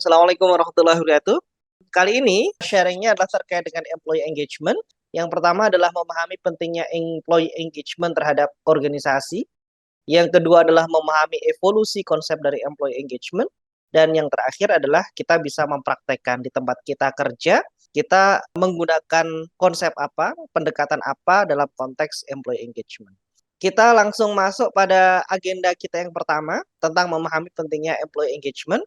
Assalamualaikum warahmatullahi wabarakatuh. Kali ini sharingnya adalah terkait dengan employee engagement. Yang pertama adalah memahami pentingnya employee engagement terhadap organisasi. Yang kedua adalah memahami evolusi konsep dari employee engagement. Dan yang terakhir adalah kita bisa mempraktekkan di tempat kita kerja, kita menggunakan konsep apa, pendekatan apa dalam konteks employee engagement. Kita langsung masuk pada agenda kita yang pertama tentang memahami pentingnya employee engagement.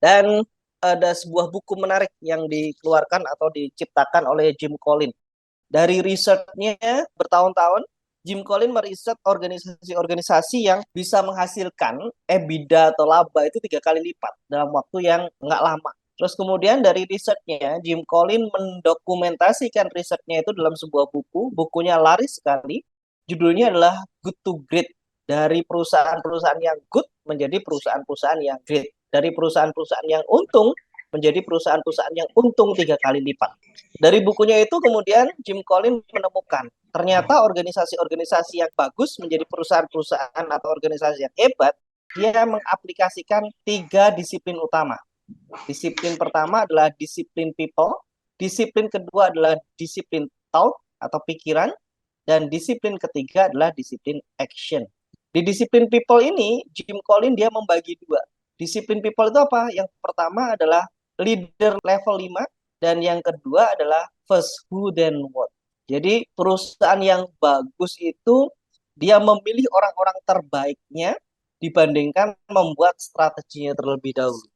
Dan ada sebuah buku menarik yang dikeluarkan atau diciptakan oleh Jim Collins. Dari risetnya bertahun-tahun, Jim Collins meriset organisasi-organisasi yang bisa menghasilkan EBITDA atau laba itu 3 kali lipat dalam waktu yang nggak lama. Terus kemudian dari risetnya, Jim Collins mendokumentasikan risetnya itu dalam sebuah buku. Bukunya laris sekali. Judulnya adalah Good to Great. Dari perusahaan-perusahaan yang good menjadi perusahaan-perusahaan yang great. Dari perusahaan-perusahaan yang untung menjadi perusahaan-perusahaan yang untung 3 kali lipat. Dari bukunya itu kemudian Jim Collins menemukan ternyata organisasi-organisasi yang bagus menjadi perusahaan-perusahaan atau organisasi yang hebat, dia mengaplikasikan 3 disiplin utama. Disiplin pertama adalah disiplin people, disiplin kedua adalah disiplin thought atau pikiran, dan disiplin ketiga adalah disiplin action. Di disiplin people ini, Jim Collins dia membagi 2. Disiplin people itu apa? Yang pertama adalah leader level 5, dan yang kedua adalah first who then what. Jadi perusahaan yang bagus itu dia memilih orang-orang terbaiknya dibandingkan membuat strateginya terlebih dahulu.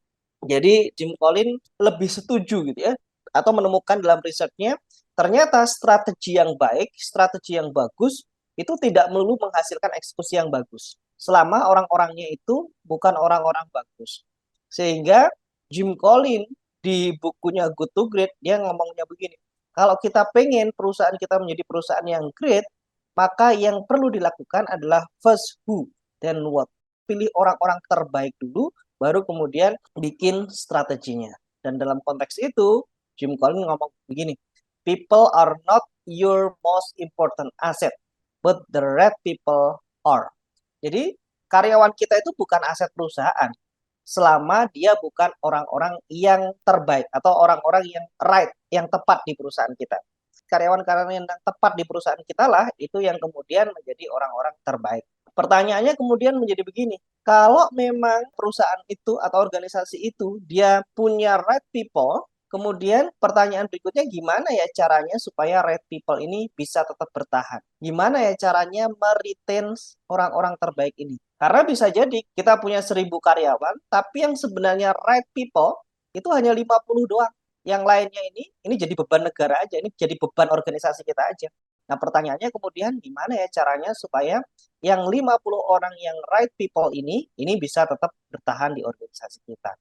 Jadi Jim Collins lebih setuju gitu ya, atau menemukan dalam risetnya ternyata strategi yang baik, strategi yang bagus itu tidak melulu menghasilkan eksekusi yang bagus selama orang-orangnya itu bukan orang-orang bagus. Sehingga Jim Collins di bukunya Good to Great dia ngomongnya begini, kalau kita pengen perusahaan kita menjadi perusahaan yang great, maka yang perlu dilakukan adalah first who then what. Pilih orang-orang terbaik dulu, baru kemudian bikin strateginya. Dan dalam konteks itu, Jim Collins ngomong begini, people are not your most important asset, but the right people are. Jadi karyawan kita itu bukan aset perusahaan, selama dia bukan orang-orang yang terbaik atau orang-orang yang right, yang tepat di perusahaan kita. Karyawan-karyawan yang tepat di perusahaan kita lah itu yang kemudian menjadi orang-orang terbaik. Pertanyaannya kemudian menjadi begini, kalau memang perusahaan itu atau organisasi itu dia punya right people, kemudian pertanyaan berikutnya gimana ya caranya supaya right people ini bisa tetap bertahan? Gimana ya caranya meretain orang-orang terbaik ini? Karena bisa jadi kita punya 1.000 karyawan, tapi yang sebenarnya right people itu hanya 50 doang. Yang lainnya ini jadi beban negara aja, ini jadi beban organisasi kita aja. Nah, pertanyaannya kemudian gimana ya caranya supaya yang 50 orang yang right people ini bisa tetap bertahan di organisasi kita.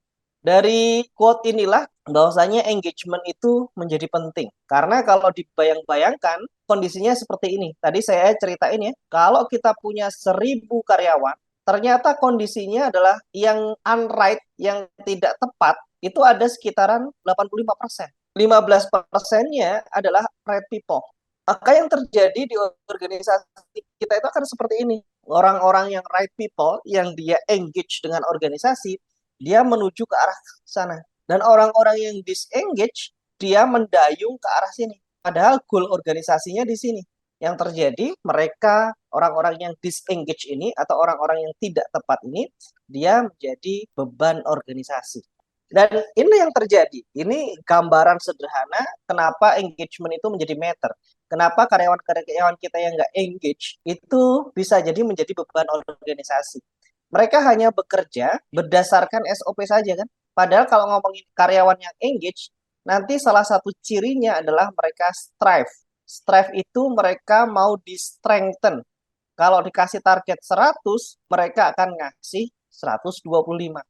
Dari quote inilah bahwasanya engagement itu menjadi penting. Karena kalau dibayang-bayangkan kondisinya seperti ini. Tadi saya ceritain ya, kalau kita punya 1.000 karyawan, ternyata kondisinya adalah yang unright, yang tidak tepat, itu ada sekitaran 85%. 15%-nya adalah right people. Maka yang terjadi di organisasi kita itu akan seperti ini. Orang-orang yang right people, yang dia engage dengan organisasi, dia menuju ke arah sana. Dan orang-orang yang disengage, dia mendayung ke arah sini. Padahal goal organisasinya di sini. Yang terjadi, mereka, orang-orang yang disengage ini, atau orang-orang yang tidak tepat ini, dia menjadi beban organisasi. Dan ini yang terjadi. Ini gambaran sederhana kenapa engagement itu menjadi matter. Kenapa karyawan-karyawan kita yang nggak engage itu bisa jadi menjadi beban organisasi. Mereka hanya bekerja berdasarkan SOP saja kan. Padahal kalau ngomongin karyawan yang engage, nanti salah satu cirinya adalah mereka strive. Strive itu mereka mau di-strengthen. Kalau dikasih target 100, mereka akan ngasih 125.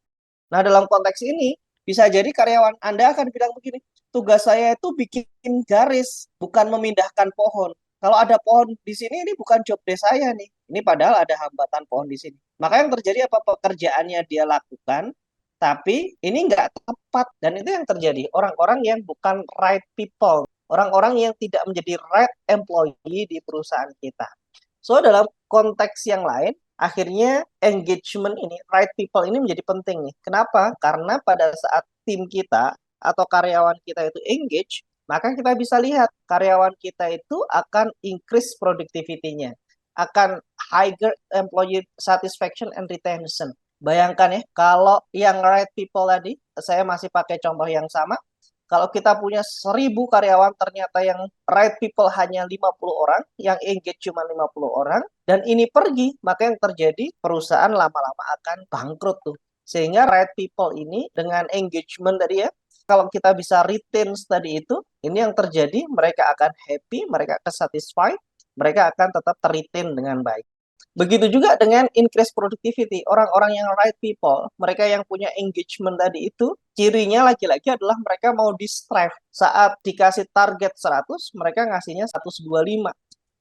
Nah, dalam konteks ini, bisa jadi karyawan Anda akan bilang begini, tugas saya itu bikin garis, bukan memindahkan pohon. Kalau ada pohon di sini, ini bukan job desk saya nih. Ini padahal ada hambatan pohon di sini. Maka yang terjadi apa pekerjaannya dia lakukan, tapi ini nggak tepat. Dan itu yang terjadi. Orang-orang yang bukan right people. Orang-orang yang tidak menjadi right employee di perusahaan kita. So, dalam konteks yang lain, akhirnya engagement ini, right people ini menjadi penting nih. Kenapa? Karena pada saat tim kita atau karyawan kita itu engage, maka kita bisa lihat karyawan kita itu akan increase productivity-nya, akan higher employee satisfaction and retention. Bayangkan ya, kalau yang right people tadi, saya masih pakai contoh yang sama. Kalau kita punya 1.000 karyawan, ternyata yang right people hanya 50 orang, yang engage cuma 50 orang, dan ini pergi, maka yang terjadi perusahaan lama-lama akan bangkrut tuh. Sehingga right people ini dengan engagement tadi ya, kalau kita bisa retain tadi itu, ini yang terjadi, mereka akan happy, mereka akan satisfied, mereka akan tetap ter-retain dengan baik. Begitu juga dengan increase productivity. Orang-orang yang right people, mereka yang punya engagement tadi itu, cirinya lagi-lagi adalah mereka mau di-strive. Saat dikasih target 100, mereka ngasihnya 125.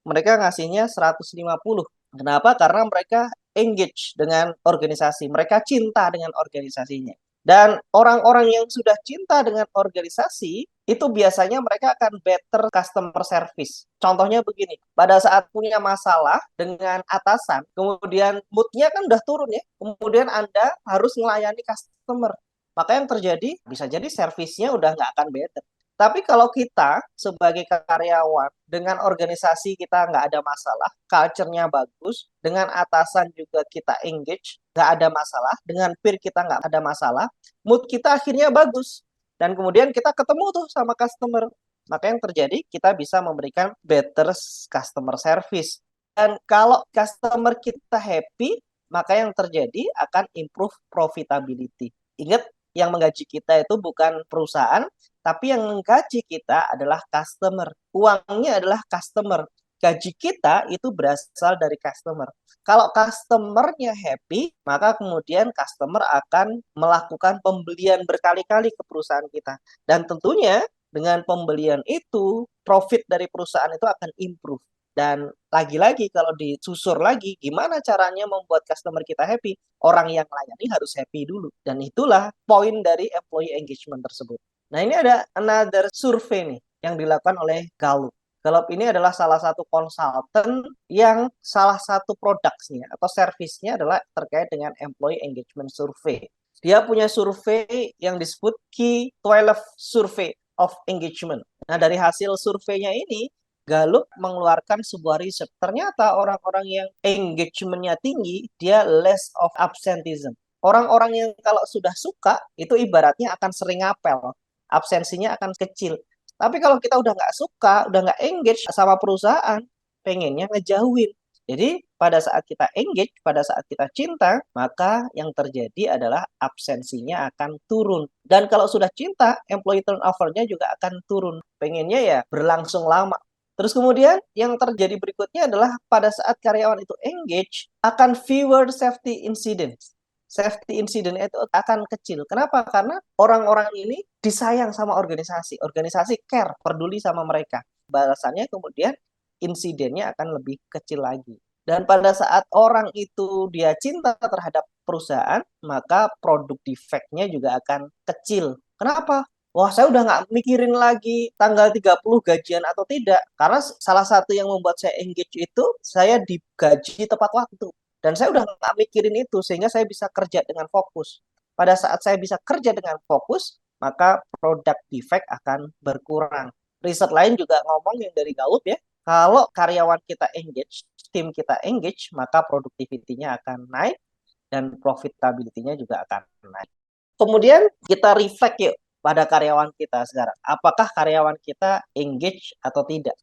Mereka ngasihnya 150. Kenapa? Karena mereka engage dengan organisasi. Mereka cinta dengan organisasinya. Dan orang-orang yang sudah cinta dengan organisasi, itu biasanya mereka akan better customer service. Contohnya begini, pada saat punya masalah dengan atasan, kemudian mood-nya kan udah turun ya, kemudian Anda harus melayani customer. Maka yang terjadi, bisa jadi servisnya udah nggak akan better. Tapi kalau kita sebagai karyawan dengan organisasi kita nggak ada masalah, culture-nya bagus, dengan atasan juga kita engage, nggak ada masalah, dengan peer kita nggak ada masalah, mood kita akhirnya bagus. Dan kemudian kita ketemu tuh sama customer. Maka yang terjadi, kita bisa memberikan better customer service. Dan kalau customer kita happy, maka yang terjadi akan improve profitability. Ingat, yang menggaji kita itu bukan perusahaan, tapi yang menggaji kita adalah customer. Uangnya adalah customer. Gaji kita itu berasal dari customer. Kalau customernya happy, maka kemudian customer akan melakukan pembelian berkali-kali ke perusahaan kita. Dan tentunya dengan pembelian itu, profit dari perusahaan itu akan improve. Dan lagi-lagi kalau disusur lagi, gimana caranya membuat customer kita happy? Orang yang layani harus happy dulu. Dan itulah poin dari employee engagement tersebut. Nah, ini ada another survei nih yang dilakukan oleh Gallup. Gallup ini adalah salah satu konsultan yang salah satu produknya atau servisnya adalah terkait dengan employee engagement survey. Dia punya survei yang disebut Key 12 Survey of Engagement. Nah, dari hasil surveinya ini, Gallup mengeluarkan sebuah riset. Ternyata orang-orang yang engagementnya tinggi, dia less of absenteeism. Orang-orang yang kalau sudah suka, itu ibaratnya akan sering ngapel. Absensinya akan kecil. Tapi kalau kita udah nggak suka, udah nggak engage sama perusahaan, pengennya ngejauhin. Jadi pada saat kita engage, pada saat kita cinta, maka yang terjadi adalah absensinya akan turun. Dan kalau sudah cinta, employee turnover-nya juga akan turun. Pengennya ya berlangsung lama. Terus kemudian yang terjadi berikutnya adalah pada saat karyawan itu engage, akan fewer safety incidents. Safety incident itu akan kecil. Kenapa? Karena orang-orang ini disayang sama organisasi. Organisasi care, peduli sama mereka. Balasannya kemudian insidennya akan lebih kecil lagi. Dan pada saat orang itu dia cinta terhadap perusahaan, maka produk defect-nya juga akan kecil. Kenapa? Wah, saya udah nggak mikirin lagi tanggal 30 gajian atau tidak. Karena salah satu yang membuat saya engage itu, saya digaji tepat waktu. Dan saya udah nggak mikirin itu, sehingga saya bisa kerja dengan fokus. Pada saat saya bisa kerja dengan fokus, maka produk defect akan berkurang. Riset lain juga ngomong yang dari Gallup ya, kalau karyawan kita engage, tim kita engage, maka produktivitinya akan naik dan profitability-nya juga akan naik. Kemudian kita reflect yuk pada karyawan kita sekarang. Apakah karyawan kita engage atau tidak?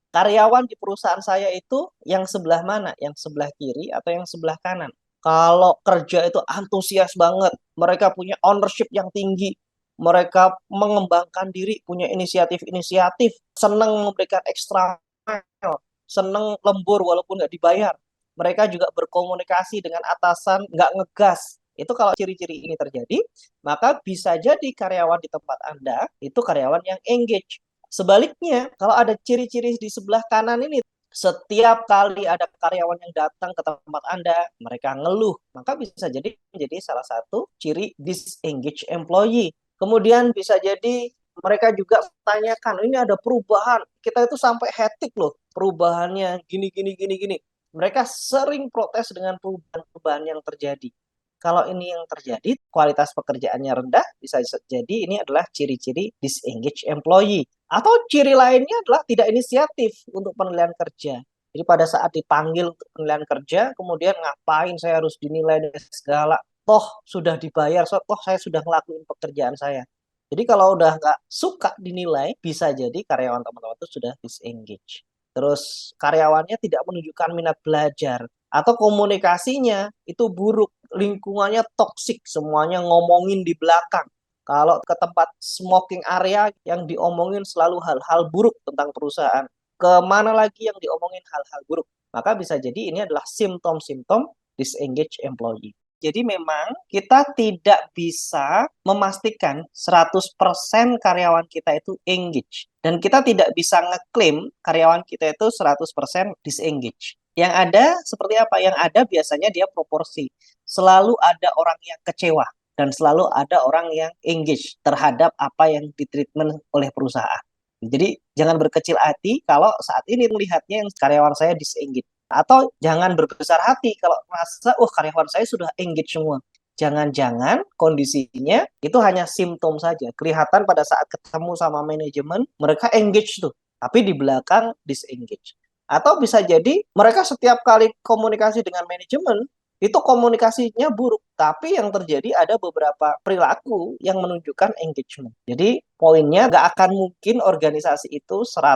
Karyawan di perusahaan saya itu yang sebelah mana? Yang sebelah kiri atau yang sebelah kanan? Kalau kerja itu antusias banget, mereka punya ownership yang tinggi, mereka mengembangkan diri, punya inisiatif-inisiatif, senang memberikan ekstra mile, senang lembur walaupun nggak dibayar. Mereka juga berkomunikasi dengan atasan, nggak ngegas. Itu kalau ciri-ciri ini terjadi, maka bisa jadi karyawan di tempat Anda itu karyawan yang engage. Sebaliknya, kalau ada ciri-ciri di sebelah kanan ini, setiap kali ada karyawan yang datang ke tempat Anda, mereka ngeluh, maka bisa jadi menjadi salah satu ciri disengage employee. Kemudian bisa jadi mereka juga tanyakan, ini ada perubahan, kita itu sampai hektik loh, perubahannya gini, gini, gini, gini. Mereka sering protes dengan perubahan-perubahan yang terjadi. Kalau ini yang terjadi, kualitas pekerjaannya rendah, bisa jadi ini adalah ciri-ciri disengage employee. Atau ciri lainnya adalah tidak inisiatif untuk penilaian kerja. Jadi pada saat dipanggil untuk penilaian kerja, kemudian ngapain saya harus dinilai dan segala. Toh sudah dibayar, toh saya sudah ngelakuin pekerjaan saya. Jadi kalau udah nggak suka dinilai, bisa jadi karyawan teman-teman itu sudah disengage. Terus karyawannya tidak menunjukkan minat belajar atau komunikasinya itu buruk, lingkungannya toksik, semuanya ngomongin di belakang. Kalau ke tempat smoking area yang diomongin selalu hal-hal buruk tentang perusahaan, kemana lagi yang diomongin hal-hal buruk, maka bisa jadi ini adalah simptom-simptom disengage employee. Jadi memang kita tidak bisa memastikan 100% karyawan kita itu engage. Dan kita tidak bisa ngeklaim karyawan kita itu 100% disengage. Yang ada seperti apa? Yang ada biasanya dia proporsi. Selalu ada orang yang kecewa dan selalu ada orang yang engage terhadap apa yang ditreatment oleh perusahaan. Jadi jangan berkecil hati kalau saat ini melihatnya yang karyawan saya disengage. Atau jangan berbesar hati kalau merasa, karyawan saya sudah engage semua. Jangan-jangan kondisinya itu hanya simptom saja. Kelihatan pada saat ketemu sama manajemen, mereka engage tuh. Tapi di belakang disengage. Atau bisa jadi mereka setiap kali komunikasi dengan manajemen, itu komunikasinya buruk. Tapi yang terjadi ada beberapa perilaku yang menunjukkan engagement. Jadi poinnya nggak akan mungkin organisasi itu 100%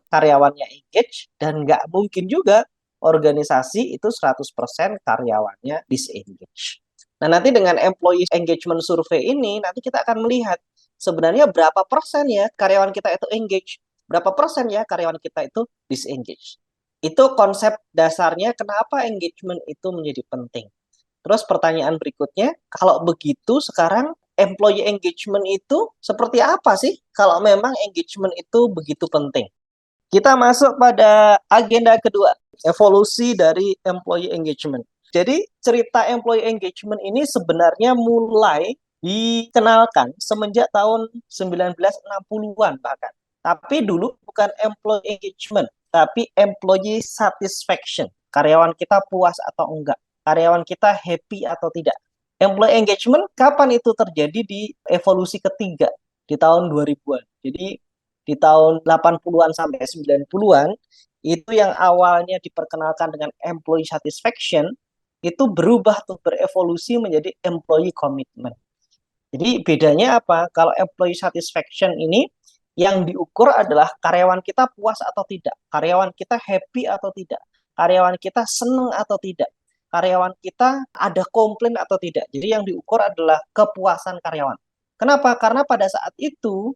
karyawannya engage dan nggak mungkin juga organisasi itu 100% karyawannya disengage. Nah, nanti dengan employee engagement survey ini nanti kita akan melihat sebenarnya berapa persen ya karyawan kita itu engage, berapa persen ya karyawan kita itu disengage. Itu konsep dasarnya kenapa engagement itu menjadi penting. Terus pertanyaan berikutnya, kalau begitu sekarang employee engagement itu seperti apa sih kalau memang engagement itu begitu penting? Kita masuk pada agenda kedua, evolusi dari employee engagement. Jadi cerita employee engagement ini sebenarnya mulai dikenalkan semenjak tahun 1960-an bahkan. Tapi dulu bukan employee engagement, tapi employee satisfaction. Karyawan kita puas atau enggak? Karyawan kita happy atau tidak? Employee engagement kapan itu terjadi di evolusi ketiga di tahun 2000-an. Jadi di tahun 80-an sampai 90-an itu yang awalnya diperkenalkan dengan employee satisfaction itu berubah tuh berevolusi menjadi employee commitment. Jadi bedanya apa? Kalau employee satisfaction ini yang diukur adalah karyawan kita puas atau tidak, karyawan kita happy atau tidak, karyawan kita senang atau tidak, karyawan kita ada komplain atau tidak. Jadi yang diukur adalah kepuasan karyawan. Kenapa? Karena pada saat itu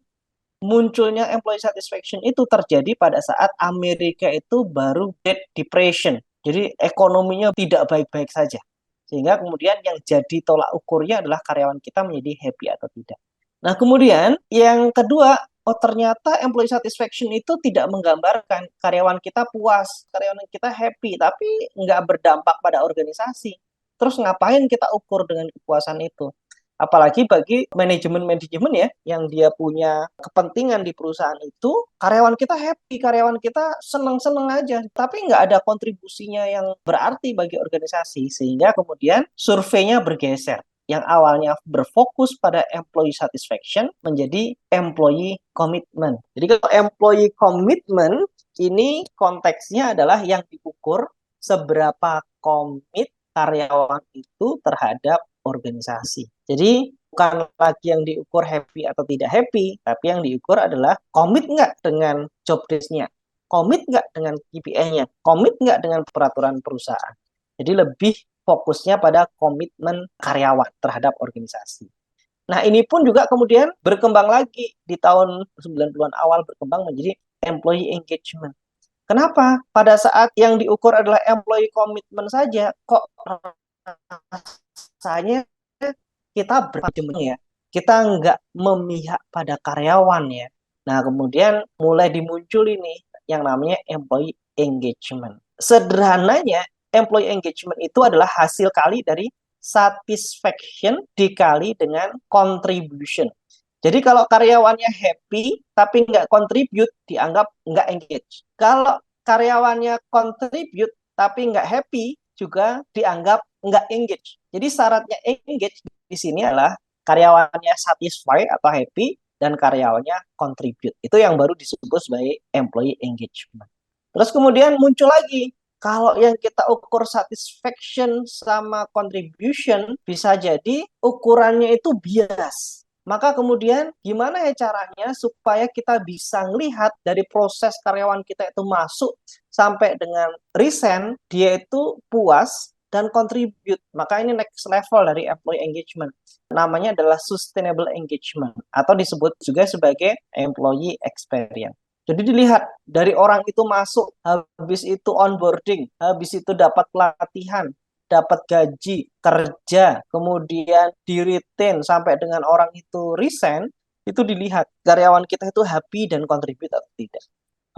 munculnya employee satisfaction itu terjadi pada saat Amerika itu baru Great Depression. Jadi ekonominya tidak baik-baik saja. Sehingga kemudian yang jadi tolak ukurnya adalah karyawan kita menjadi happy atau tidak. Nah, kemudian yang kedua, ternyata employee satisfaction itu tidak menggambarkan karyawan kita puas, karyawan kita happy, tapi nggak berdampak pada organisasi. Terus ngapain kita ukur dengan kepuasan itu? Apalagi bagi manajemen-manajemen ya, yang dia punya kepentingan di perusahaan itu, karyawan kita happy, karyawan kita seneng-seneng aja, tapi nggak ada kontribusinya yang berarti bagi organisasi, sehingga kemudian surveinya bergeser. Yang awalnya berfokus pada employee satisfaction menjadi employee commitment. Jadi kalau employee commitment, ini konteksnya adalah yang diukur seberapa komit karyawan itu terhadap organisasi. Jadi bukan lagi yang diukur happy atau tidak happy, tapi yang diukur adalah komit nggak dengan job desk-nya, komit nggak dengan KPI-nya, komit nggak dengan peraturan perusahaan. Jadi lebih fokusnya pada komitmen karyawan terhadap organisasi. Nah, ini pun juga kemudian berkembang lagi di tahun 90-an awal berkembang menjadi employee engagement. Kenapa? Pada saat yang diukur adalah employee commitment saja, kok rasanya kita bermanajemen ya, kita nggak memihak pada karyawan ya. Nah, kemudian mulai dimuncul ini yang namanya employee engagement. Sederhananya, employee engagement itu adalah hasil kali dari satisfaction dikali dengan contribution. Jadi kalau karyawannya happy tapi nggak contribute, dianggap nggak engage. Kalau karyawannya contribute tapi nggak happy, juga dianggap nggak engage. Jadi syaratnya engage di sini adalah karyawannya satisfy atau happy dan karyawannya contribute. Itu yang baru disebut sebagai employee engagement. Terus kemudian muncul lagi, kalau yang kita ukur satisfaction sama contribution bisa jadi ukurannya itu bias. Maka kemudian gimana ya caranya supaya kita bisa melihat dari proses karyawan kita itu masuk sampai dengan resign, dia itu puas dan contribute. Maka ini next level dari employee engagement. Namanya adalah sustainable engagement atau disebut juga sebagai employee experience. Jadi dilihat dari orang itu masuk, habis itu onboarding, habis itu dapat pelatihan, dapat gaji, kerja, kemudian di-retain sampai dengan orang itu resign, itu dilihat karyawan kita itu happy dan contribute atau tidak.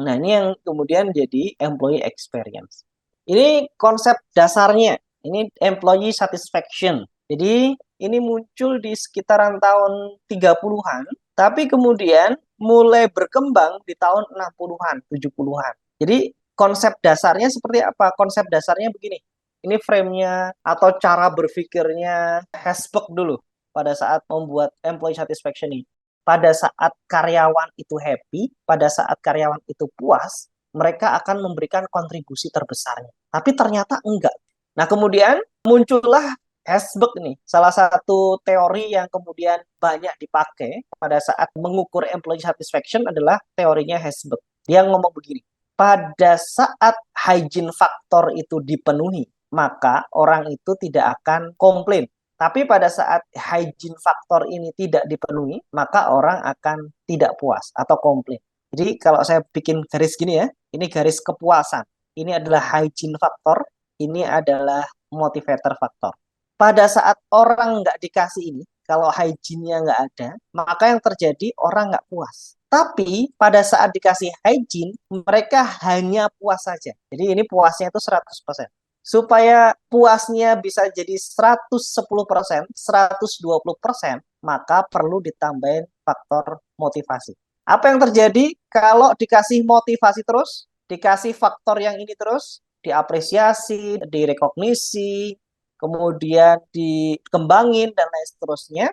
Nah, ini yang kemudian jadi employee experience. Ini konsep dasarnya, ini employee satisfaction. Jadi ini muncul di sekitaran tahun 30-an, tapi kemudian mulai berkembang di tahun 60-an, 70-an. Jadi konsep dasarnya seperti apa? Konsep dasarnya begini. Ini frame-nya atau cara berpikirnya Hesburgh dulu pada saat membuat employee satisfaction ini. Pada saat karyawan itu happy, pada saat karyawan itu puas, mereka akan memberikan kontribusi terbesarnya. Tapi ternyata enggak. Nah, kemudian muncullah Hesburgh nih, salah satu teori yang kemudian banyak dipakai pada saat mengukur employee satisfaction adalah teorinya Hesburgh. Dia ngomong begini, pada saat hygiene factor itu dipenuhi, maka orang itu tidak akan komplain. Tapi pada saat hygiene factor ini tidak dipenuhi, maka orang akan tidak puas atau komplain. Jadi kalau saya bikin garis gini ya, ini garis kepuasan. Ini adalah hygiene factor, ini adalah motivator factor. Pada saat orang nggak dikasih ini, kalau hygiene-nya nggak ada, maka yang terjadi orang nggak puas. Tapi pada saat dikasih hygiene, mereka hanya puas saja. Jadi ini puasnya itu 100%. Supaya puasnya bisa jadi 110%, 120%, maka perlu ditambahin faktor motivasi. Apa yang terjadi kalau dikasih motivasi terus, dikasih faktor yang ini terus, diapresiasi, direkognisi, kemudian dikembangin, dan lain seterusnya,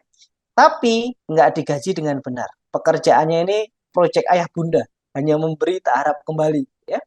tapi nggak digaji dengan benar. Pekerjaannya ini proyek ayah bunda, hanya memberi tak harap kembali. Ya.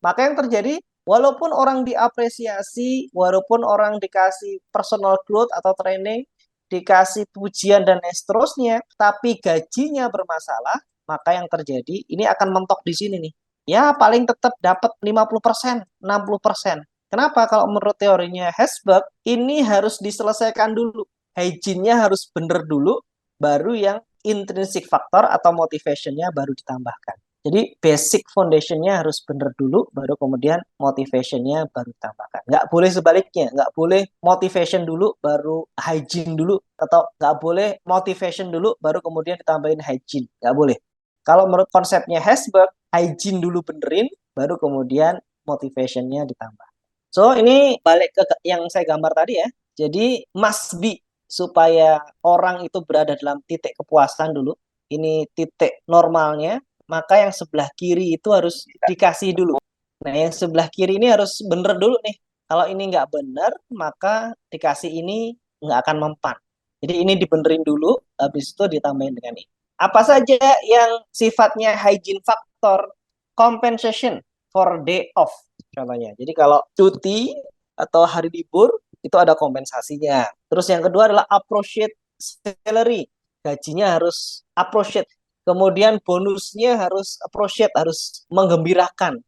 Maka yang terjadi, walaupun orang diapresiasi, walaupun orang dikasih personal growth atau training, dikasih pujian dan lain seterusnya, tapi gajinya bermasalah, maka yang terjadi, ini akan mentok di sini nih. Ya, paling tetap dapat 50%, 60%. Kenapa? Kalau menurut teorinya Hesburgh, ini harus diselesaikan dulu. Hygiene-nya harus benar dulu, baru yang intrinsic factor atau motivation-nya baru ditambahkan. Jadi basic foundation-nya harus benar dulu, baru kemudian motivation-nya baru ditambahkan. Nggak boleh sebaliknya, nggak boleh motivation dulu, baru hygiene dulu, atau nggak boleh motivation dulu, baru kemudian ditambahin hygiene. Nggak boleh. Kalau menurut konsepnya Hesburgh, hygiene dulu benerin, baru kemudian motivation-nya ditambah. So, ini balik ke yang saya gambar tadi ya. Jadi, must be supaya orang itu berada dalam titik kepuasan dulu. Ini titik normalnya, maka yang sebelah kiri itu harus dikasih dulu. Nah, yang sebelah kiri ini harus bener dulu nih. Kalau ini nggak bener, maka dikasih ini nggak akan mempan. Jadi ini dibenerin dulu, habis itu ditambahin dengan ini. Apa saja yang sifatnya hygiene factor, compensation for day off contohnya. Jadi kalau cuti atau hari libur itu ada kompensasinya. Terus yang kedua adalah appreciate salary. Gajinya harus appreciate. Kemudian bonusnya harus appreciate, harus menggembirakan.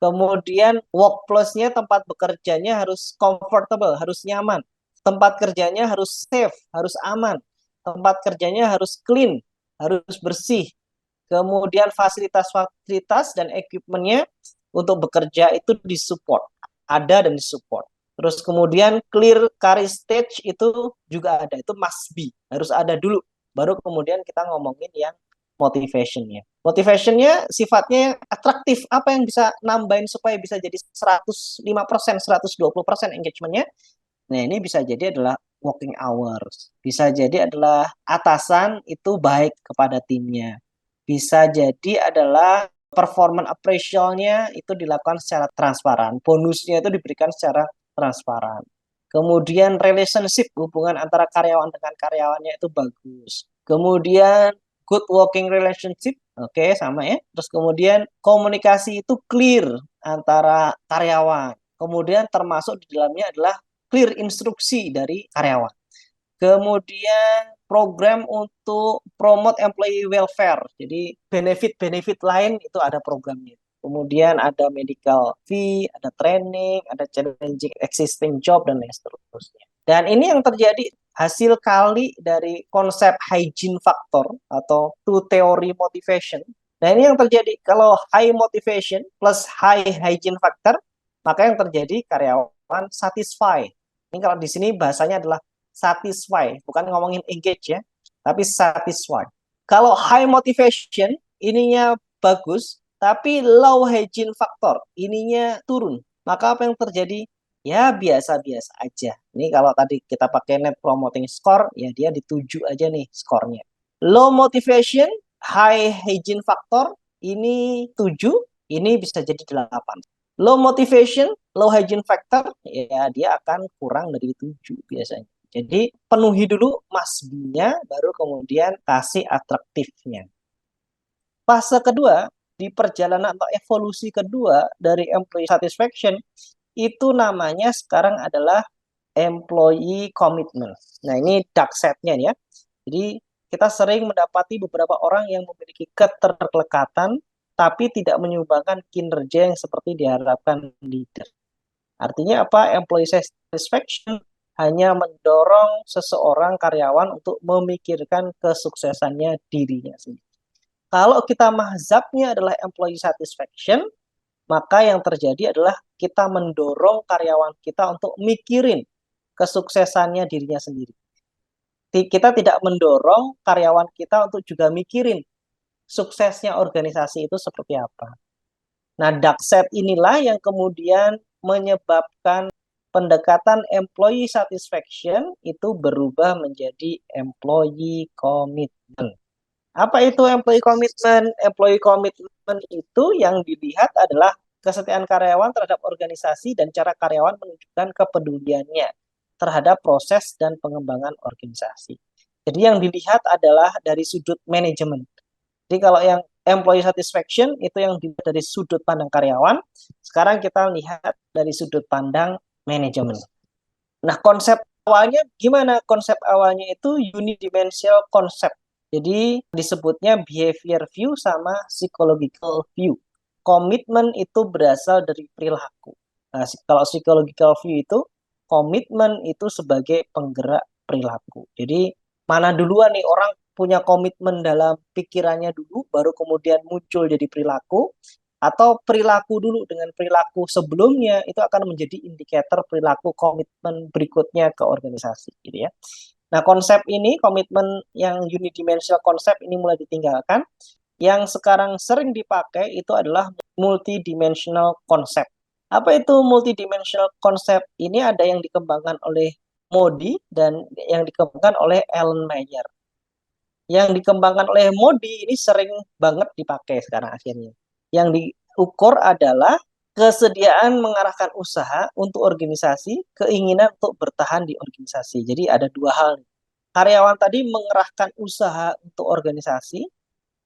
Kemudian workplace-nya, tempat bekerjanya harus comfortable, harus nyaman. Tempat kerjanya harus safe, harus aman. Tempat kerjanya harus clean, harus bersih. Kemudian fasilitas-fasilitas dan equipment-nya untuk bekerja itu disupport, ada dan disupport. Terus kemudian clear career stage itu juga ada, itu must be, harus ada dulu. Baru kemudian kita ngomongin yang motivation-nya. Motivation-nya sifatnya atraktif, apa yang bisa nambahin supaya bisa jadi 105%, 120% engagement-nya. Nah, ini bisa jadi adalah working hours. Bisa jadi adalah atasan itu baik kepada timnya. Bisa jadi adalah performance appraisal-nya itu dilakukan secara transparan. Bonusnya itu diberikan secara transparan. Kemudian relationship, hubungan antara karyawan dengan karyawannya itu bagus. Kemudian good working relationship, oke, sama ya. Terus kemudian komunikasi itu clear antara karyawan. Kemudian termasuk di dalamnya adalah clear instruksi dari karyawan. Kemudian program untuk promote employee welfare. Jadi benefit-benefit lain itu ada programnya. Kemudian ada medical fee, ada training, ada challenging existing job, dan lain seterusnya. Dan ini yang terjadi hasil kali dari konsep hygiene factor atau two theory motivation. Nah, ini yang terjadi kalau high motivation plus high hygiene factor, maka yang terjadi karyawan satisfy. Ini kalau di sini bahasanya adalah satisfy, bukan ngomongin engage ya, tapi satisfy. Kalau high motivation, ininya bagus, tapi low hygiene factor, ininya turun. Maka apa yang terjadi? Ya biasa-biasa aja. Ini kalau tadi kita pakai net promoting score, ya dia di 7 aja nih skornya. Low motivation, high hygiene factor, ini 7, ini bisa jadi 8. Low motivation, low hygiene factor, ya dia akan kurang dari 7 biasanya. Jadi penuhi dulu must-be-nya, baru kemudian kasih atraktifnya. Fase kedua, di perjalanan atau evolusi kedua dari employee satisfaction, itu namanya sekarang adalah employee commitment. Nah, ini dark set-nya ya. Jadi kita sering mendapati beberapa orang yang memiliki keterlekatan tapi tidak menyumbangkan kinerja yang seperti diharapkan leader. Artinya apa? Employee satisfaction hanya mendorong seseorang karyawan untuk memikirkan kesuksesannya dirinya sendiri. Kalau kita mazhabnya adalah employee satisfaction, maka yang terjadi adalah kita mendorong karyawan kita untuk mikirin kesuksesannya dirinya sendiri. Kita tidak mendorong karyawan kita untuk juga mikirin suksesnya organisasi itu seperti apa. Nah, dark set inilah yang kemudian menyebabkan pendekatan employee satisfaction itu berubah menjadi employee commitment. Apa itu employee commitment? Employee commitment itu yang dilihat adalah kesetiaan karyawan terhadap organisasi dan cara karyawan menunjukkan kepeduliannya terhadap proses dan pengembangan organisasi. Jadi yang dilihat adalah dari sudut manajemen. Jadi kalau yang employee satisfaction itu yang dilihat dari sudut pandang karyawan, sekarang kita lihat dari sudut pandang manajemen. Nah, konsep awalnya gimana? Konsep awalnya itu unidimensional concept. Jadi disebutnya behavior view sama psychological view. Komitmen itu berasal dari perilaku. Nah, kalau psychological view itu, komitmen itu sebagai penggerak perilaku. Jadi mana duluan nih orang punya komitmen dalam pikirannya dulu, baru kemudian muncul jadi perilaku, atau perilaku dulu dengan perilaku sebelumnya, itu akan menjadi indikator perilaku komitmen berikutnya ke organisasi, gitu ya. Nah, konsep ini, komitmen yang unidimensional konsep ini mulai ditinggalkan. Yang sekarang sering dipakai itu adalah multidimensional konsep. Apa itu multidimensional konsep? Ini ada yang dikembangkan oleh Modi dan yang dikembangkan oleh Alan Mayer. Yang dikembangkan oleh Modi ini sering banget dipakai sekarang akhirnya. Yang diukur adalah kesediaan mengarahkan usaha untuk organisasi, keinginan untuk bertahan di organisasi. Jadi ada dua hal. Karyawan tadi mengerahkan usaha untuk organisasi,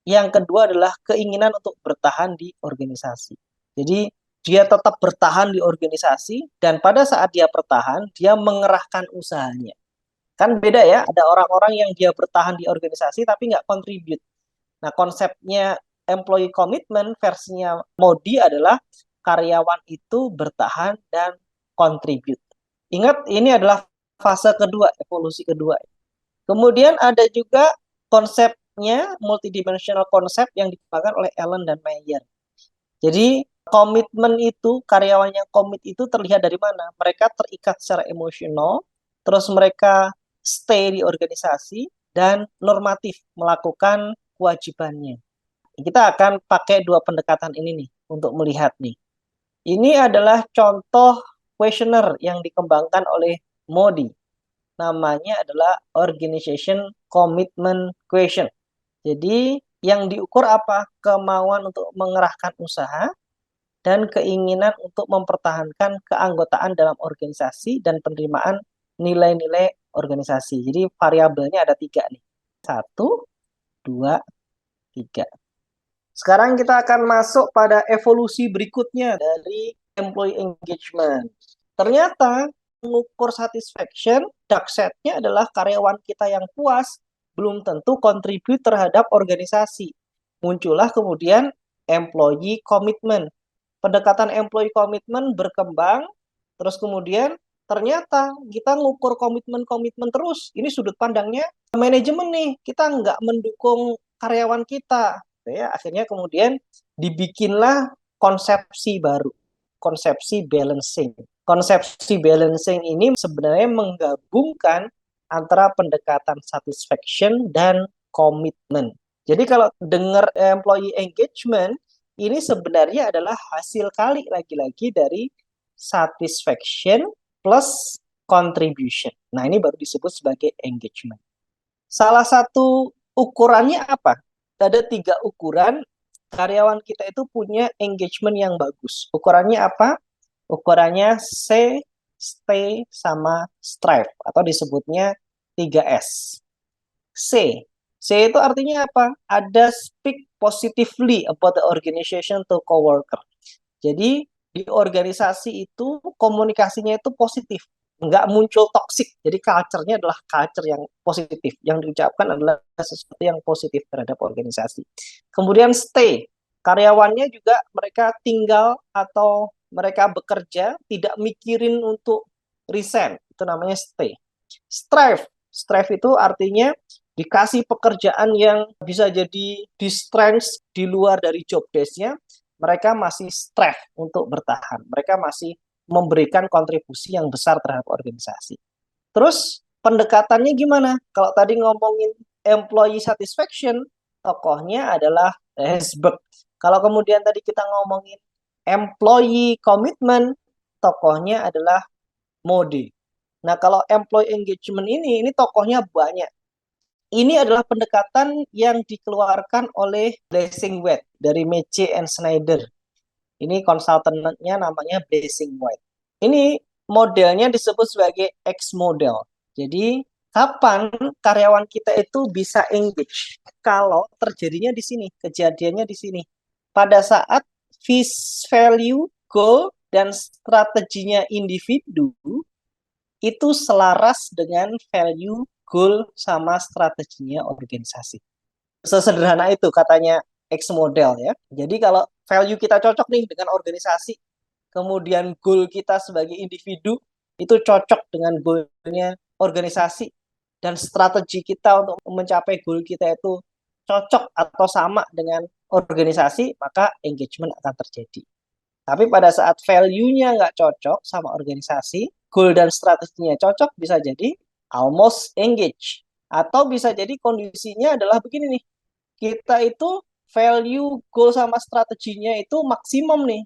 yang kedua adalah keinginan untuk bertahan di organisasi. Jadi dia tetap bertahan di organisasi, dan pada saat dia bertahan, dia mengerahkan usahanya. Kan beda ya, ada orang-orang yang dia bertahan di organisasi tapi nggak contribute. Nah, konsepnya employee commitment versinya Modi adalah karyawan itu bertahan dan contribute. Ingat, ini adalah fase kedua, evolusi kedua. Kemudian ada juga konsepnya multidimensional konsep yang dikembangkan oleh Allen dan Mayer. Jadi komitmen itu, karyawan yang komit itu terlihat dari mana? Mereka terikat secara emosional, terus mereka stay di organisasi, dan normatif melakukan kewajibannya. Kita akan pakai dua pendekatan ini nih untuk melihat nih. Ini adalah contoh questionnaire yang dikembangkan oleh Modi. Namanya adalah Organization Commitment Question. Jadi yang diukur apa? Kemauan untuk mengerahkan usaha dan keinginan untuk mempertahankan keanggotaan dalam organisasi dan penerimaan nilai-nilai organisasi. Jadi variabelnya ada 3 nih. 1, 2, 3. Sekarang kita akan masuk pada evolusi berikutnya dari employee engagement. Ternyata mengukur satisfaction, dark set-nya adalah karyawan kita yang puas, belum tentu kontribut terhadap organisasi. Muncullah kemudian employee commitment. Pendekatan employee commitment berkembang, terus kemudian ternyata kita ngukur komitmen-komitmen terus. Ini sudut pandangnya manajemen nih, kita nggak mendukung karyawan kita. Ya, akhirnya kemudian dibikinlah konsepsi baru, konsepsi balancing. Konsepsi balancing ini sebenarnya menggabungkan antara pendekatan satisfaction dan komitmen. Jadi kalau dengar employee engagement, ini sebenarnya adalah hasil kali lagi-lagi dari satisfaction plus contribution. Nah, ini baru disebut sebagai engagement. Salah satu ukurannya apa? Ada 3 ukuran karyawan kita itu punya engagement yang bagus. Ukurannya apa? Ukurannya C, stay, sama strive. Atau disebutnya 3S. C. C itu artinya apa? Ada speak positively about the organization to coworker. Jadi di organisasi itu komunikasinya itu positif, nggak muncul toksik. Jadi culture-nya adalah culture yang positif. Yang diucapkan adalah sesuatu yang positif terhadap organisasi. Kemudian stay. Karyawannya juga mereka tinggal atau mereka bekerja, tidak mikirin untuk resign. Itu namanya stay. Strive. Strive itu artinya dikasih pekerjaan yang bisa jadi di strength di luar dari job desk-nya, mereka masih strive untuk bertahan. Mereka masih memberikan kontribusi yang besar terhadap organisasi. Terus pendekatannya gimana? Kalau tadi ngomongin employee satisfaction, tokohnya adalah Hesberg. Kalau kemudian tadi kita ngomongin employee commitment, tokohnya adalah Modi. Nah, kalau employee engagement ini tokohnya banyak. Ini adalah pendekatan yang dikeluarkan oleh Blessing-White dari Meche and Snyder. Ini konsultannya namanya Blessing-White. Ini modelnya disebut sebagai X model. Jadi, kapan karyawan kita itu bisa engage? Kalau terjadinya di sini, kejadiannya di sini. Pada saat value, goal, dan strateginya individu itu selaras dengan value, goal, sama strateginya organisasi. Sesederhana itu katanya X model ya. Jadi kalau value kita cocok nih dengan organisasi, kemudian goal kita sebagai individu itu cocok dengan goalnya organisasi, dan strategi kita untuk mencapai goal kita itu cocok atau sama dengan organisasi, maka engagement akan terjadi. Tapi pada saat value-nya nggak cocok sama organisasi, goal dan strateginya cocok, bisa jadi almost engage. Atau bisa jadi kondisinya adalah begini nih, kita itu value, goal, sama strateginya itu maksimum nih.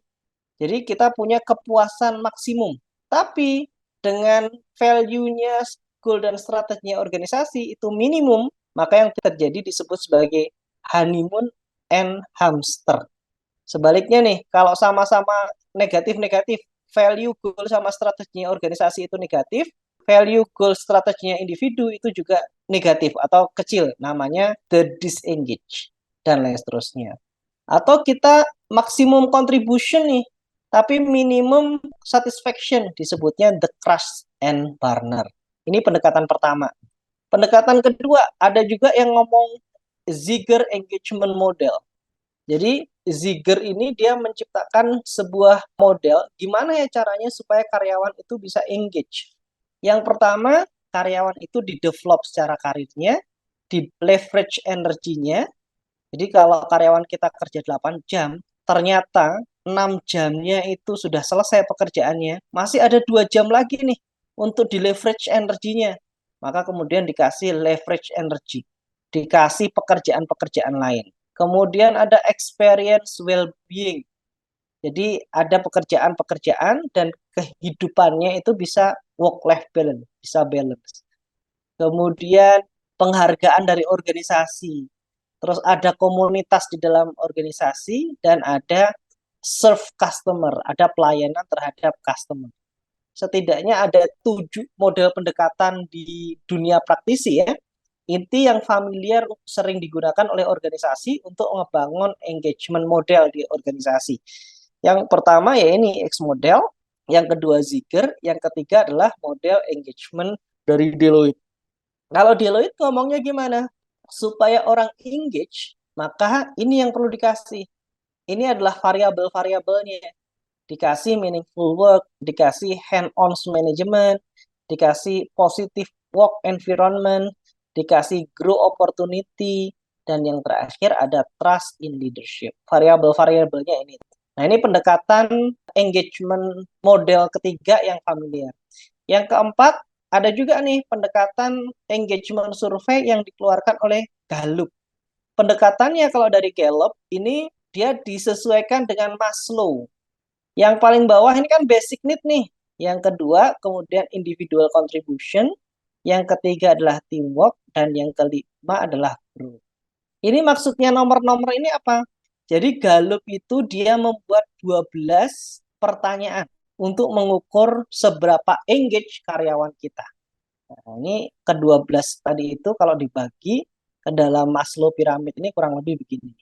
Jadi kita punya kepuasan maksimum. Tapi dengan value-nya, goal, dan strateginya organisasi itu minimum, maka yang terjadi disebut sebagai honeymoon and hamster. Sebaliknya nih, kalau sama-sama negatif-negatif, value, goal, sama strateginya organisasi itu negatif, value, goal, strateginya individu itu juga negatif atau kecil, namanya the disengage, dan lain seterusnya. Atau kita maksimum contribution nih, tapi minimum satisfaction, disebutnya the crash and burner. Ini pendekatan pertama. Pendekatan kedua, ada juga yang ngomong Ziegler engagement model. Jadi Ziegler ini dia menciptakan sebuah model gimana ya caranya supaya karyawan itu bisa engage. Yang pertama, karyawan itu di-develop secara karirnya, di-leverage energinya. Jadi kalau karyawan kita kerja 8 jam, ternyata 6 jamnya itu sudah selesai pekerjaannya, masih ada 2 jam lagi nih untuk di-leverage energinya. Maka kemudian dikasih leverage energy, dikasih pekerjaan-pekerjaan lain. Kemudian ada experience well-being. Jadi ada pekerjaan-pekerjaan dan kehidupannya itu bisa work-life balance, bisa balance. Kemudian penghargaan dari organisasi. Terus ada komunitas di dalam organisasi dan ada serve customer, ada pelayanan terhadap customer. Setidaknya ada 7 model pendekatan di dunia praktisi ya. Inti yang familiar sering digunakan oleh organisasi untuk membangun engagement model di organisasi. Yang pertama ya ini X model, yang kedua Ziegler, yang ketiga adalah model engagement dari Deloitte. Kalau Deloitte ngomongnya gimana? Supaya orang engage, maka ini yang perlu dikasih. Ini adalah variabel-variabelnya. Dikasih meaningful work, dikasih hand-on management, dikasih positive work environment, dikasih grow opportunity, dan yang terakhir ada trust in leadership. Variabel-variabelnya ini. Nah, ini pendekatan engagement model ketiga yang familiar. Yang keempat, ada juga nih pendekatan engagement survei yang dikeluarkan oleh Gallup. Pendekatannya kalau dari Gallup, ini dia disesuaikan dengan Maslow. Yang paling bawah ini kan basic need nih. Yang kedua, kemudian individual contribution. Yang ketiga adalah teamwork. Dan yang kelima adalah group. Ini maksudnya nomor-nomor ini apa? Jadi Gallup itu dia membuat 12 pertanyaan untuk mengukur seberapa engage karyawan kita. Nah, ini ke-12 tadi itu kalau dibagi ke dalam Maslow piramid ini kurang lebih begini.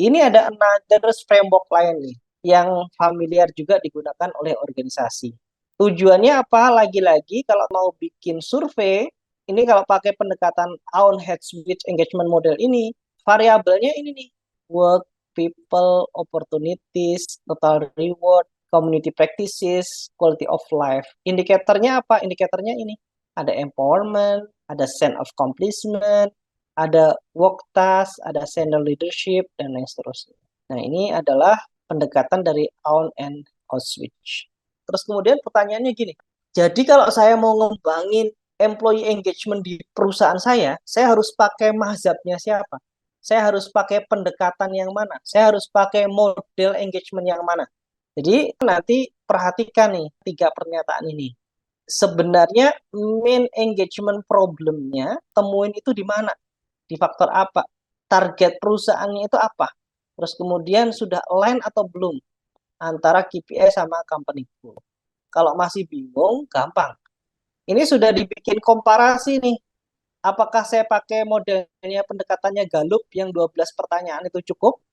Ini ada another framework lain nih yang familiar juga digunakan oleh organisasi. Tujuannya apa? Lagi-lagi kalau mau bikin survei, ini kalau pakai pendekatan Aon Hetzwitz engagement model ini, variabelnya ini nih, work, people, opportunities, total reward, community practices, quality of life. Indikatornya apa? Indikatornya ini. Ada empowerment, ada sense of accomplishment, ada work task, ada senior leadership, dan lain seterusnya. Nah, ini adalah pendekatan dari Aon and Auschwitz. Terus kemudian pertanyaannya gini, jadi kalau saya mau ngembangin employee engagement di perusahaan saya harus pakai mazhabnya siapa? Saya harus pakai pendekatan yang mana? Saya harus pakai model engagement yang mana? Jadi nanti perhatikan nih 3 pernyataan ini. Sebenarnya main engagement problemnya temuin itu di mana? Di faktor apa? Target perusahaannya itu apa? Terus kemudian sudah align atau belum antara KPI sama company goal. Kalau masih bingung, gampang. Ini sudah dibikin komparasi nih. Apakah saya pakai modelnya pendekatannya Gallup yang 12 pertanyaan itu cukup?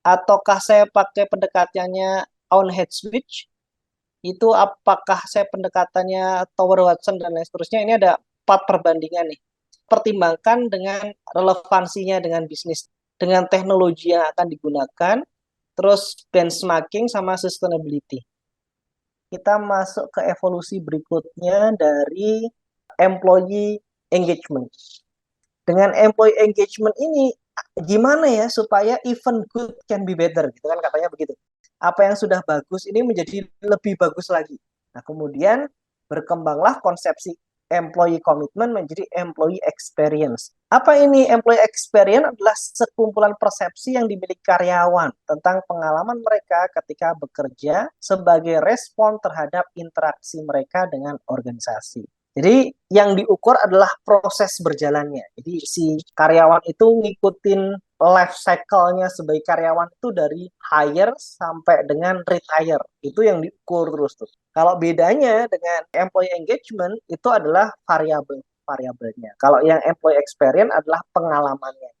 Ataukah saya pakai pendekatannya Aon Hetzwitz? Itu apakah saya pendekatannya Tower Watson dan lain seterusnya? Ini ada 4 perbandingan nih. Pertimbangkan dengan relevansinya dengan bisnis, dengan teknologi yang akan digunakan, terus benchmarking sama sustainability. Kita masuk ke evolusi berikutnya dari employee engagement. Dengan employee engagement ini, gimana ya supaya even good can be better, gitu kan katanya begitu. Apa yang sudah bagus ini menjadi lebih bagus lagi. Nah, kemudian berkembanglah konsepsi employee commitment menjadi employee experience. Apa ini employee experience? Adalah sekumpulan persepsi yang dimiliki karyawan tentang pengalaman mereka ketika bekerja sebagai respon terhadap interaksi mereka dengan organisasi. Jadi yang diukur adalah proses berjalannya. Jadi si karyawan itu ngikutin life cycle-nya sebagai karyawan itu dari hire sampai dengan retire. Itu yang diukur terus tuh. Kalau bedanya dengan employee engagement itu adalah variabelnya. Kalau yang employee experience adalah pengalamannya.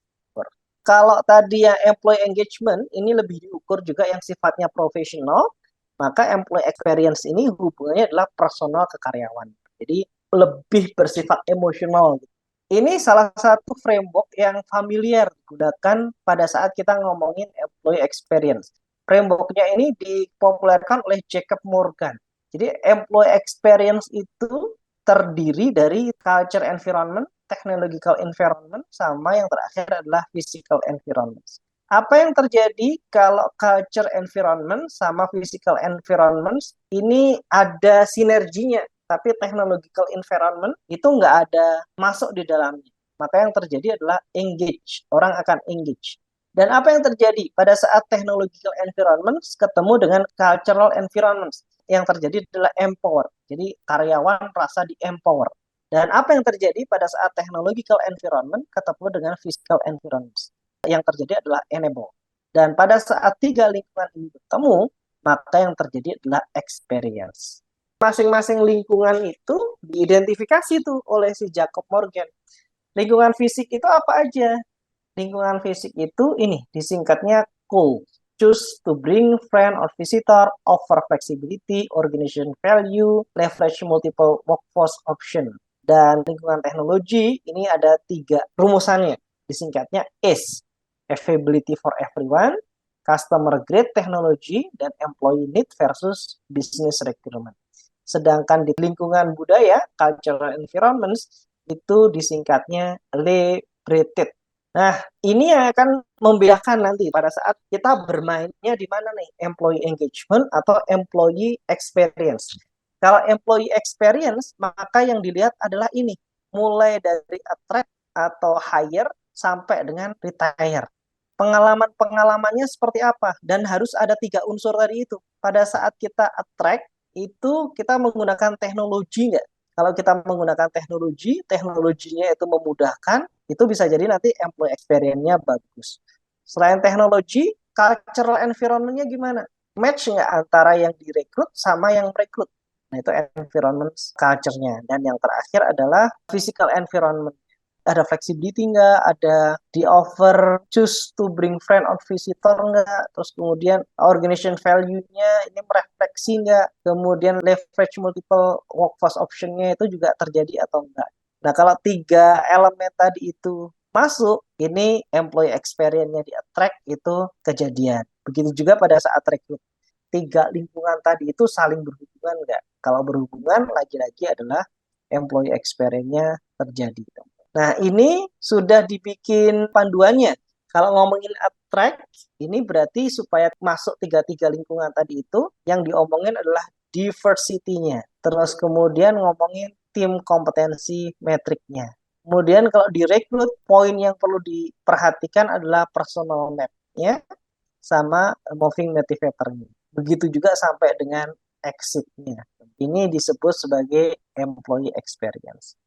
Kalau tadi yang employee engagement ini lebih diukur juga yang sifatnya profesional, maka employee experience ini hubungannya adalah personal ke karyawan. Jadi lebih bersifat emosional. Ini salah satu framework yang familiar digunakan pada saat kita ngomongin employee experience. Frameworknya ini dipopulerkan oleh Jacob Morgan. Jadi employee experience itu terdiri dari culture environment, technological environment, sama yang terakhir adalah physical environment. Apa yang terjadi kalau culture environment sama physical environment ini ada sinerginya, tapi technological environment itu nggak ada masuk di dalamnya. Maka yang terjadi adalah engage, orang akan engage. Dan apa yang terjadi pada saat technological environment ketemu dengan cultural environment? Yang terjadi adalah empower. Jadi karyawan merasa di empower. Dan apa yang terjadi pada saat technological environment ketemu dengan physical environment? Yang terjadi adalah enable. Dan pada saat tiga lingkungan ini bertemu, maka yang terjadi adalah experience. Masing-masing lingkungan itu diidentifikasi tuh oleh si Jacob Morgan. Lingkungan fisik itu apa aja? Lingkungan fisik itu ini disingkatnya COO. Choose to bring friend or visitor, offer flexibility, organization value, leverage multiple workforce option. Dan lingkungan teknologi ini ada 3 rumusannya. Disingkatnya ACE. Availability for everyone, customer grade technology, dan employee need versus business requirement. Sedangkan di lingkungan budaya, cultural environments, itu disingkatnya liberated. Nah, ini yang akan membedakan nanti pada saat kita bermainnya di mana nih, employee engagement atau employee experience. Kalau employee experience, maka yang dilihat adalah ini, mulai dari attract atau hire sampai dengan retire. Pengalaman-pengalamannya seperti apa? Dan harus ada 3 unsur tadi itu. Pada saat kita attract, itu kita menggunakan teknologi nggak? Kalau kita menggunakan teknologi, teknologinya itu memudahkan, itu bisa jadi nanti employee experience-nya bagus. Selain teknologi, cultural environment-nya gimana? Match nggak antara yang direkrut sama yang merekrut? Nah, itu environment culture-nya. Dan yang terakhir adalah physical environment. Ada flexibility nggak, ada di offer choose to bring friend or visitor nggak, terus kemudian organization value-nya ini merefleksi nggak, kemudian leverage multiple workforce option-nya itu juga terjadi atau enggak. Nah, kalau 3 elemen tadi itu masuk, ini employee experience-nya di attract itu kejadian. Begitu juga pada saat rekrut. 3 lingkungan tadi itu saling berhubungan nggak? Kalau berhubungan, lagi-lagi adalah employee experience-nya terjadi. Nah, ini sudah dibikin panduannya. Kalau ngomongin attract, ini berarti supaya masuk 3-3 lingkungan tadi itu, yang diomongin adalah diversity-nya. Terus kemudian ngomongin tim kompetensi metriknya. Kemudian kalau direkrut, poin yang perlu diperhatikan adalah personal map-nya sama moving motivator-nya. Begitu juga sampai dengan exit-nya. Ini disebut sebagai employee experience.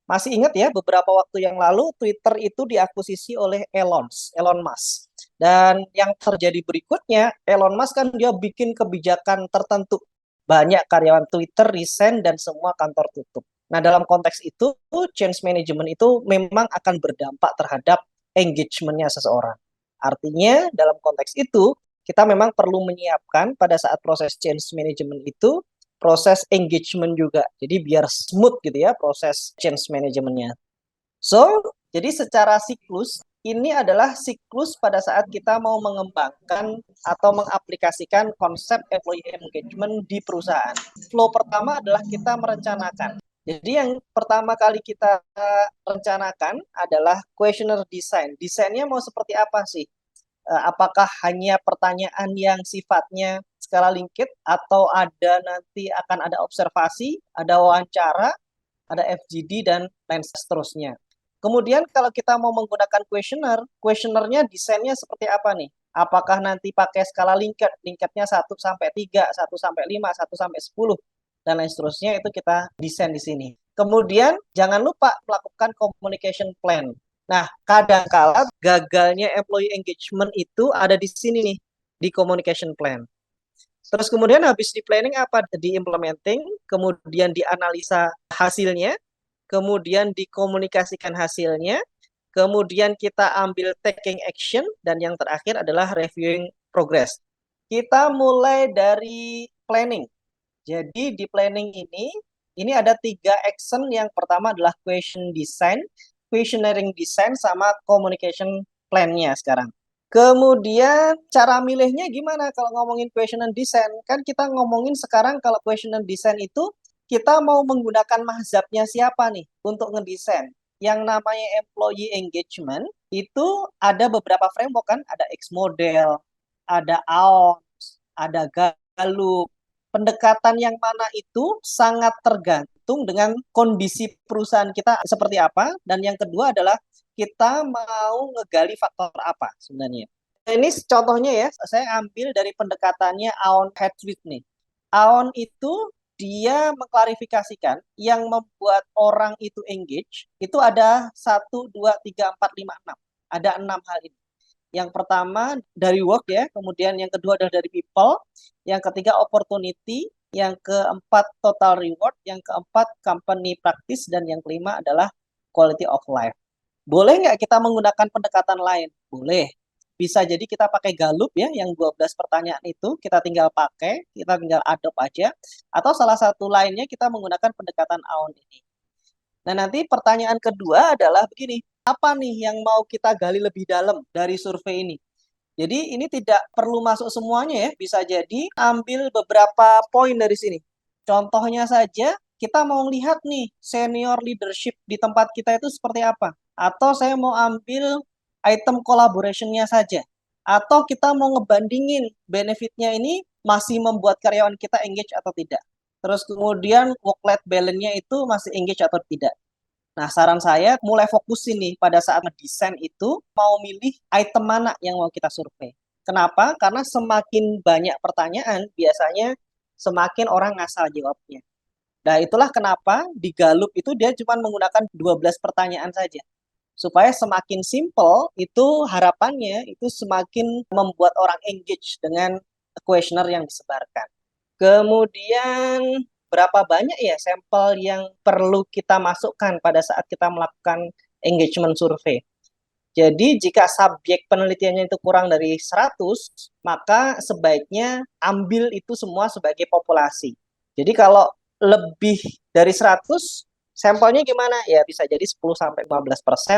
Masih ingat ya, beberapa waktu yang lalu Twitter itu diakuisisi oleh Elon Musk. Dan yang terjadi berikutnya, Elon Musk kan dia bikin kebijakan tertentu. Banyak karyawan Twitter resign dan semua kantor tutup. Nah, dalam konteks itu, change management itu memang akan berdampak terhadap engagement-nya seseorang. Artinya, dalam konteks itu, kita memang perlu menyiapkan pada saat proses change management itu proses engagement juga. Jadi biar smooth gitu ya proses change manajemennya. So, jadi secara siklus, ini adalah siklus pada saat kita mau mengembangkan atau mengaplikasikan konsep employee engagement di perusahaan. Flow pertama adalah kita merencanakan. Jadi yang pertama kali kita rencanakan adalah questionnaire design. Desainnya mau seperti apa sih? Apakah hanya pertanyaan yang sifatnya skala Likert atau ada nanti akan ada observasi, ada wawancara, ada FGD dan lain seterusnya. Kemudian kalau kita mau menggunakan questionnaire-nya desainnya seperti apa nih? Apakah nanti pakai skala Likert, Likertnya 1 sampai 3, 1 sampai 5, 1 sampai 10 dan lain seterusnya, itu kita desain di sini. Kemudian jangan lupa melakukan communication plan. Nah, kadang-kala gagalnya employee engagement itu ada di sini nih, di communication plan. Terus kemudian habis di planning apa? Di implementing, kemudian dianalisa hasilnya, kemudian dikomunikasikan hasilnya, kemudian kita ambil taking action, dan yang terakhir adalah reviewing progress. Kita mulai dari planning. Jadi di planning ini ada 3 action. Yang pertama adalah question design, questionnaire design, sama communication plan-nya sekarang. Kemudian cara milihnya gimana kalau ngomongin questionnaire design? Kan kita ngomongin sekarang kalau questionnaire design itu kita mau menggunakan mazhabnya siapa nih untuk ngedesain. Yang namanya employee engagement itu ada beberapa framework kan, ada X-Model, ada AONS, ada Gallup. Pendekatan yang mana itu sangat tergantung dengan kondisi perusahaan kita seperti apa, dan yang kedua adalah kita mau ngegali faktor apa sebenarnya. Ini contohnya ya, saya ambil dari pendekatannya Aon Headwith nih. Aon itu dia mengklarifikasikan yang membuat orang itu engage itu ada 1, 2, 3, 4, 5, 6. Ada 6 hal ini. Yang pertama dari work ya, kemudian yang kedua adalah dari people, yang ketiga opportunity, yang keempat total reward, yang keempat company practice, dan yang kelima adalah quality of life. Boleh nggak kita menggunakan pendekatan lain? Boleh. Bisa jadi kita pakai Gallup ya, yang 12 pertanyaan itu kita tinggal pakai, kita tinggal adopt aja. Atau salah satu lainnya kita menggunakan pendekatan Aon ini. Nah, nanti pertanyaan kedua adalah begini, apa nih yang mau kita gali lebih dalam dari survei ini? Jadi ini tidak perlu masuk semuanya ya, bisa jadi ambil beberapa poin dari sini. Contohnya saja, kita mau lihat nih senior leadership di tempat kita itu seperti apa. Atau saya mau ambil item collaboration-nya saja. Atau kita mau ngebandingin benefitnya ini masih membuat karyawan kita engage atau tidak. Terus kemudian work-life balance-nya itu masih engage atau tidak. Nah, saran saya mulai fokusin nih pada saat ngedesain itu mau milih item mana yang mau kita survei. Kenapa? Karena semakin banyak pertanyaan, biasanya semakin orang ngasal jawabnya. Nah, itulah kenapa di Gallup itu dia cuma menggunakan 12 pertanyaan saja. Supaya semakin simple, itu harapannya itu semakin membuat orang engage dengan kuesioner yang disebarkan. Kemudian berapa banyak ya sampel yang perlu kita masukkan pada saat kita melakukan engagement survei. Jadi jika subjek penelitiannya itu kurang dari 100, maka sebaiknya ambil itu semua sebagai populasi. Jadi kalau lebih dari 100, sampelnya gimana? Ya bisa jadi 10-15%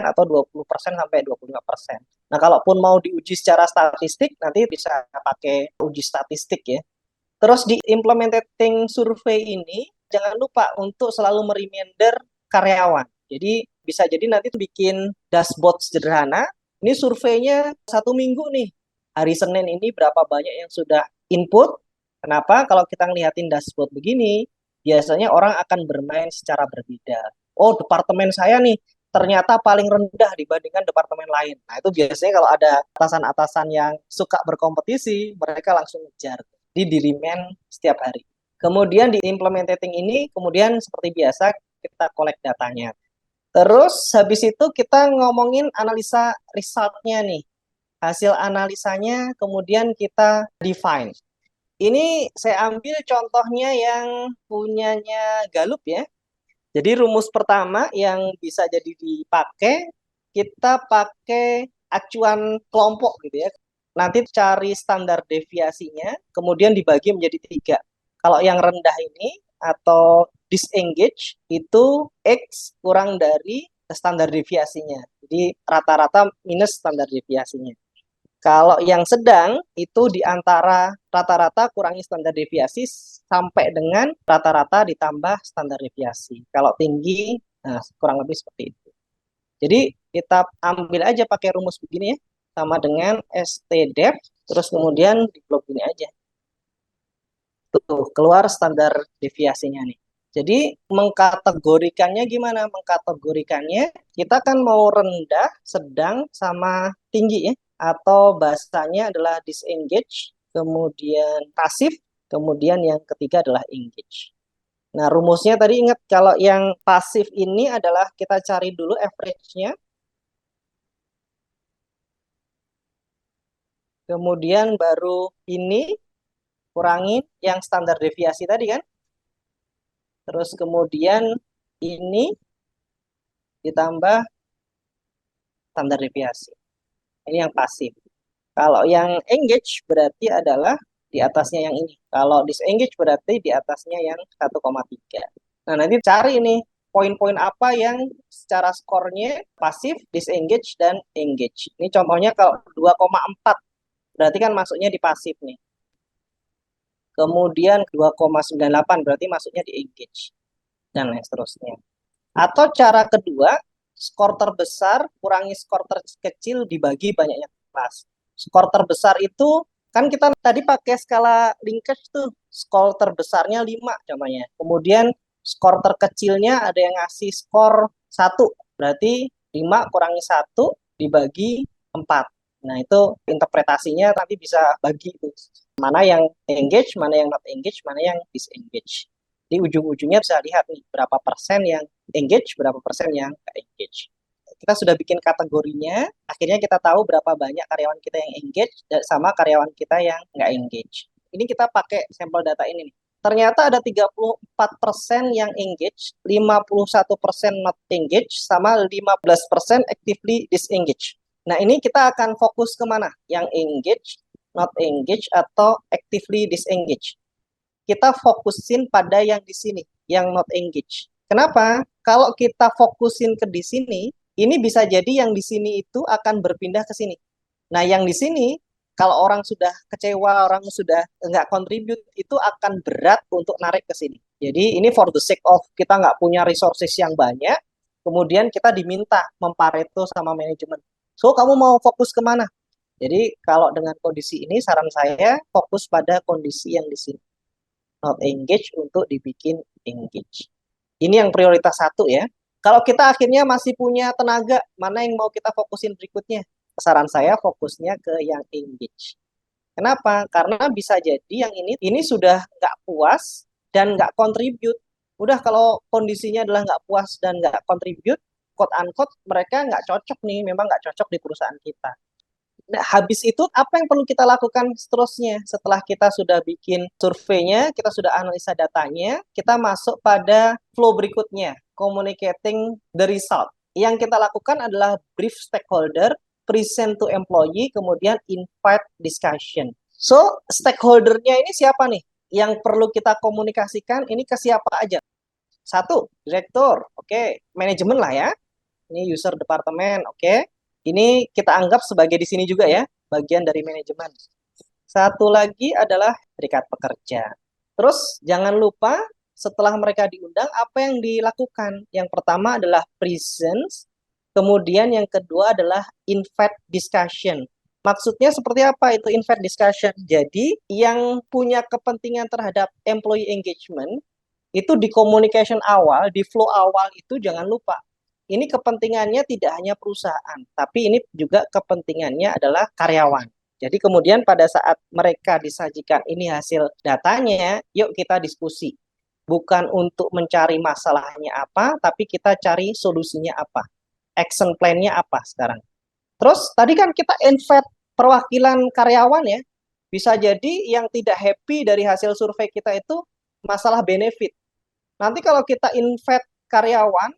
atau 20% sampai 25%. Nah, kalaupun mau diuji secara statistik, nanti bisa pakai uji statistik ya. Terus di implementing survei ini, jangan lupa untuk selalu mereminder karyawan. Jadi bisa jadi nanti bikin dashboard sederhana. Ini surveinya 1 minggu nih. Hari Senin ini berapa banyak yang sudah input. Kenapa? Kalau kita ngeliatin dashboard begini, biasanya orang akan bermain secara berbeda. Oh, departemen saya nih ternyata paling rendah dibandingkan departemen lain. Nah, itu biasanya kalau ada atasan-atasan yang suka berkompetisi, mereka langsung ngejar di remind setiap hari. Kemudian di implementing ini, kemudian seperti biasa kita collect datanya. Terus habis itu kita ngomongin analisa resultnya nih. Hasil analisanya kemudian kita define. Ini saya ambil contohnya yang punyanya Gallup ya. Jadi rumus pertama yang bisa jadi dipakai, kita pakai acuan kelompok gitu ya. Nanti cari standar deviasinya, kemudian dibagi menjadi 3. Kalau yang rendah ini atau disengage itu X kurang dari standar deviasinya. Jadi rata-rata minus standar deviasinya. Kalau yang sedang itu di antara rata-rata kurangi standar deviasi sampai dengan rata-rata ditambah standar deviasi. Kalau tinggi, nah kurang lebih seperti itu. Jadi kita ambil aja pakai rumus begini ya, sama dengan stdef, terus kemudian diplot ini aja. Tuh, keluar standar deviasinya nih. Jadi mengkategorikannya gimana? Mengkategorikannya kita kan mau rendah, sedang, sama tinggi ya. Atau bahasanya adalah disengage, kemudian pasif, kemudian yang ketiga adalah engage. Nah, rumusnya tadi ingat kalau yang pasif ini adalah kita cari dulu average-nya, kemudian baru ini kurangin yang standar deviasi tadi kan. Terus kemudian ini ditambah standar deviasi. Ini yang pasif. Kalau yang engage berarti adalah di atasnya yang ini. Kalau disengage berarti di atasnya yang 1,3. Nah, nanti cari nih poin-poin apa yang secara skornya pasif, disengage, dan engage. Ini contohnya kalau 2,4 berarti kan masuknya di pasif nih. Kemudian 2,98 berarti masuknya di engage. Dan lain seterusnya. Atau cara kedua, skor terbesar kurangi skor terkecil dibagi banyaknya kelas. Skor terbesar itu kan kita tadi pakai skala linkage tuh, skor terbesarnya 5 contohnya. Kemudian skor terkecilnya ada yang ngasih skor 1, berarti 5 kurangi 1 dibagi 4. Nah, itu interpretasinya nanti bisa bagi itu. Mana yang engage, mana yang not engage, mana yang disengage. Di ujung-ujungnya bisa lihat nih berapa persen yang engage, berapa persen yang nggak engage. kita sudah bikin kategorinya, akhirnya kita tahu berapa banyak karyawan kita yang engage sama karyawan kita yang nggak engage. Ini kita pakai sampel data ini nih. Ternyata ada 34% yang engage, 51% not engage, sama 15% actively disengage. Nah, ini kita akan fokus kemana? Yang engage, not engage, atau actively disengage. Kita fokusin pada yang di sini, yang not engage. Kenapa? Kalau kita fokusin ke di sini, ini bisa jadi yang di sini itu akan berpindah ke sini. Nah, yang di sini, kalau orang sudah kecewa, orang sudah nggak contribute, itu akan berat untuk narik ke sini. Jadi ini for the sake of kita nggak punya resources yang banyak, kemudian kita diminta mempareto sama manajemen. So, kamu mau fokus kemana? Jadi kalau dengan kondisi ini, saran saya fokus pada kondisi yang di sini. Not engage untuk dibikin engage. Ini yang prioritas 1 ya. Kalau kita akhirnya masih punya tenaga, mana yang mau kita fokusin berikutnya? Saran saya fokusnya ke yang engage. Kenapa? Karena bisa jadi yang ini sudah nggak puas dan nggak contribute. Udah kalau kondisinya adalah nggak puas dan nggak contribute, quote unquote, mereka nggak cocok nih, memang nggak cocok di perusahaan kita. Nah, habis itu apa yang perlu kita lakukan seterusnya? Setelah kita sudah bikin surveinya, kita sudah analisa datanya, kita masuk pada flow berikutnya, communicating the result. Yang kita lakukan adalah brief stakeholder, present to employee, kemudian invite discussion. So, stakeholdernya ini siapa nih? Yang perlu kita komunikasikan ini ke siapa aja? 1, direktur, oke. Manajemen lah ya. Ini user departemen, oke. Ini kita anggap sebagai di sini juga ya, bagian dari manajemen. 1 lagi adalah serikat pekerja. Terus jangan lupa setelah mereka diundang, apa yang dilakukan? Yang pertama adalah presence, kemudian yang kedua adalah invite discussion. Maksudnya seperti apa itu invite discussion? Jadi yang punya kepentingan terhadap employee engagement, itu di communication awal, di flow awal itu jangan lupa ini kepentingannya tidak hanya perusahaan, tapi ini juga kepentingannya adalah karyawan. Jadi kemudian pada saat mereka disajikan ini hasil datanya, yuk kita diskusi. Bukan untuk mencari masalahnya apa, tapi kita cari solusinya apa. Action plan-nya apa sekarang. Terus tadi kan kita invite perwakilan karyawan ya. Bisa jadi yang tidak happy dari hasil survei kita itu masalah benefit. Nanti kalau kita invite karyawan,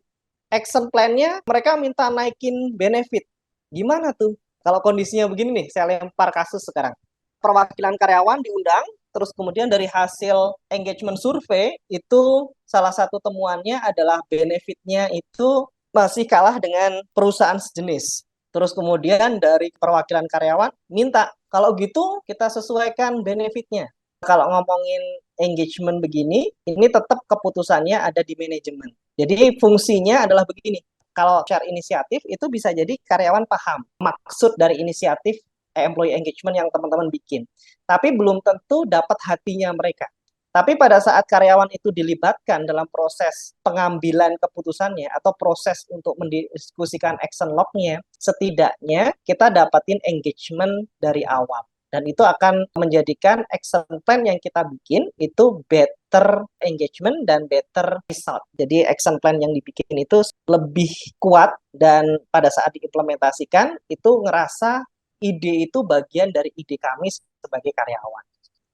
action plan-nya mereka minta naikin benefit. Gimana tuh? Kalau kondisinya begini nih, saya lempar kasus sekarang. Perwakilan karyawan diundang, terus kemudian dari hasil engagement survei, itu salah satu temuannya adalah benefitnya itu masih kalah dengan perusahaan sejenis. Terus kemudian dari perwakilan karyawan minta, kalau gitu kita sesuaikan benefitnya. Kalau ngomongin engagement begini, ini tetap keputusannya ada di manajemen. Jadi fungsinya adalah begini, kalau share inisiatif itu bisa jadi karyawan paham maksud dari inisiatif employee engagement yang teman-teman bikin. Tapi belum tentu dapat hatinya mereka. Tapi pada saat karyawan itu dilibatkan dalam proses pengambilan keputusannya atau proses untuk mendiskusikan action log-nya, setidaknya kita dapatin engagement dari awal. Dan itu akan menjadikan action plan yang kita bikin itu better engagement dan better result. Jadi action plan yang dibikin itu lebih kuat dan pada saat diimplementasikan itu ngerasa ide itu bagian dari ide kami sebagai karyawan.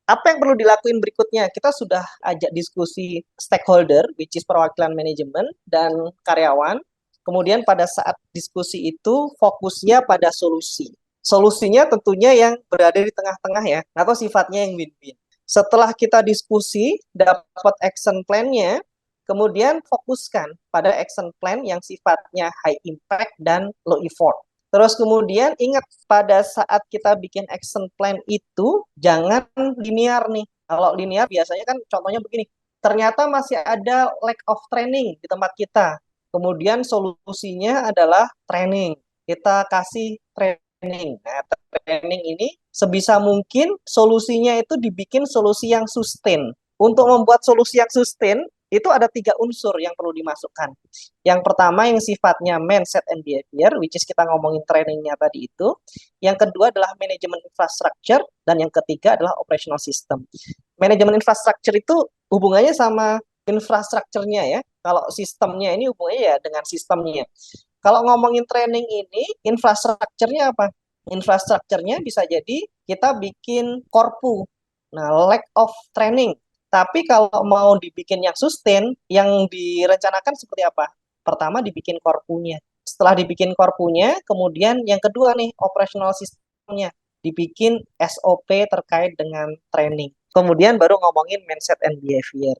Apa yang perlu dilakuin berikutnya? Kita sudah ajak diskusi stakeholder, which is perwakilan manajemen dan karyawan. Kemudian pada saat diskusi itu fokusnya pada solusi. Solusinya tentunya yang berada di tengah-tengah ya, atau sifatnya yang win-win. Setelah kita diskusi, dapat action plan-nya, kemudian fokuskan pada action plan yang sifatnya high impact dan low effort. Terus kemudian ingat pada saat kita bikin action plan itu, jangan linear nih. Kalau linear biasanya kan contohnya begini, ternyata masih ada lack of training di tempat kita. Kemudian solusinya adalah training. Kita kasih training. Nah, training ini sebisa mungkin solusinya itu dibikin solusi yang sustain. Untuk membuat solusi yang sustain, itu ada 3 unsur yang perlu dimasukkan. Yang pertama yang sifatnya mindset and behavior, which is kita ngomongin trainingnya tadi itu. Yang kedua adalah manajemen infrastructure, dan yang ketiga adalah operational system. Manajemen infrastructure itu hubungannya sama infrastrukturnya ya. Kalau sistemnya ini hubungannya ya dengan sistemnya. Kalau ngomongin training ini, infrastrukturnya apa? Infrastrukturnya bisa jadi kita bikin korpu. Nah, lack of training. Tapi kalau mau dibikin yang sustain, yang direncanakan seperti apa? Pertama dibikin korpunya. Setelah dibikin korpunya, kemudian yang kedua nih, operational sistemnya. Dibikin SOP terkait dengan training. Kemudian baru ngomongin mindset and behavior.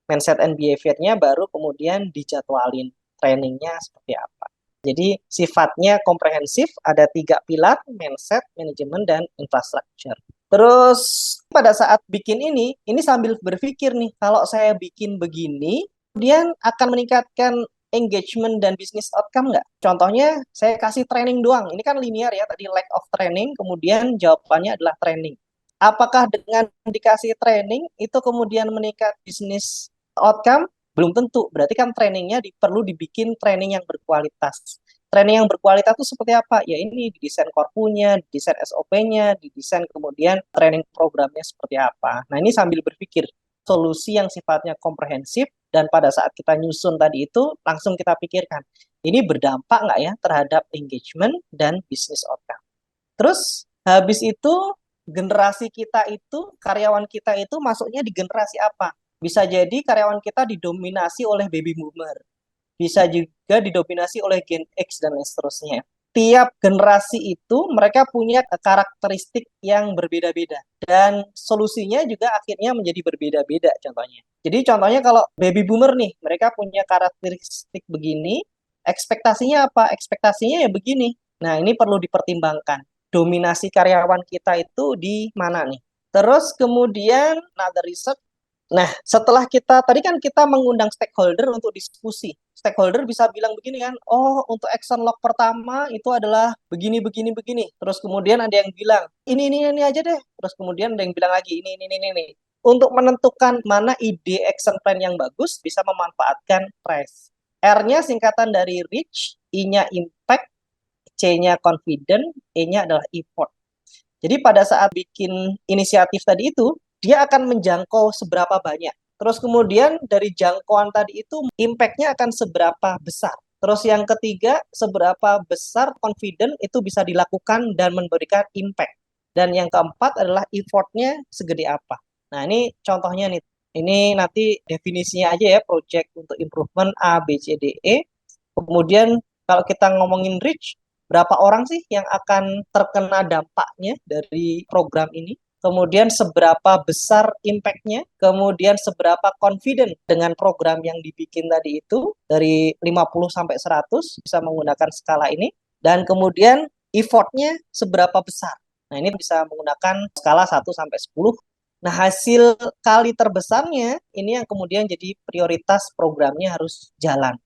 Mindset and behavior-nya baru kemudian dijadwalin trainingnya seperti apa. Jadi sifatnya komprehensif, ada 3 pilar, mindset, manajemen, dan infrastructure. Terus pada saat bikin ini sambil berpikir nih, kalau saya bikin begini, kemudian akan meningkatkan engagement dan business outcome nggak? Contohnya, saya kasih training doang. Ini kan linear ya, tadi lack of training, kemudian jawabannya adalah training. Apakah dengan dikasih training, itu kemudian meningkat business outcome? Belum tentu. Berarti kan trainingnya perlu dibikin training yang berkualitas. Training yang berkualitas itu seperti apa? Ya ini didesain korpunya, didesain SOP-nya, didesain kemudian training programnya seperti apa. Nah ini sambil berpikir solusi yang sifatnya komprehensif dan pada saat kita nyusun tadi itu langsung kita pikirkan ini berdampak nggak ya terhadap engagement dan business outcome. Terus habis itu generasi kita itu, karyawan kita itu masuknya di generasi apa? Bisa jadi karyawan kita didominasi oleh baby boomer. Bisa juga didominasi oleh Gen X dan lain seterusnya. Tiap generasi itu mereka punya karakteristik yang berbeda-beda dan solusinya juga akhirnya menjadi berbeda-beda contohnya. Jadi contohnya kalau baby boomer nih, mereka punya karakteristik begini, ekspektasinya apa? Ekspektasinya ya begini. Nah, ini perlu dipertimbangkan. Dominasi karyawan kita itu di mana nih? Terus kemudian another research. Nah, setelah tadi kan kita mengundang stakeholder untuk diskusi. Stakeholder bisa bilang begini kan, oh untuk action log pertama itu adalah begini, begini, begini. Terus kemudian ada yang bilang, ini aja deh. Terus kemudian ada yang bilang lagi, ini. Untuk menentukan mana ide action plan yang bagus, bisa memanfaatkan RISE. R-nya singkatan dari reach, I-nya impact, C-nya confident, E-nya adalah effort. Jadi pada saat bikin inisiatif tadi itu, dia akan menjangkau seberapa banyak. Terus kemudian dari jangkauan tadi itu, impact-nya akan seberapa besar. Terus yang ketiga, seberapa besar confident itu bisa dilakukan dan memberikan impact. Dan yang keempat adalah effort-nya segede apa. Nah ini contohnya nih. Ini nanti definisinya aja ya, project untuk improvement A, B, C, D, E. Kemudian kalau kita ngomongin reach, berapa orang sih yang akan terkena dampaknya dari program ini? Kemudian seberapa besar impact-nya, kemudian seberapa confident dengan program yang dibikin tadi itu, dari 50 sampai 100 bisa menggunakan skala ini, dan kemudian effort-nya seberapa besar. Nah ini bisa menggunakan skala 1 sampai 10. Nah hasil kali terbesarnya ini yang kemudian jadi prioritas programnya harus jalan.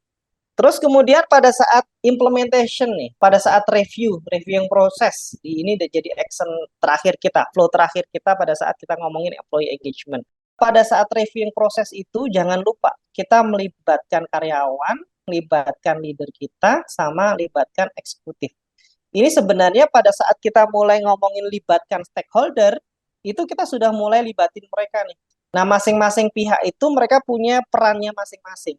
Terus kemudian pada saat implementation nih, pada saat review yang proses, ini udah jadi action terakhir kita, flow terakhir kita pada saat kita ngomongin employee engagement. Pada saat reviewing proses itu, jangan lupa kita melibatkan karyawan, melibatkan leader kita, sama melibatkan eksekutif. Ini sebenarnya pada saat kita mulai ngomongin libatkan stakeholder, itu kita sudah mulai libatin mereka nih. Nah, masing-masing pihak itu mereka punya perannya masing-masing.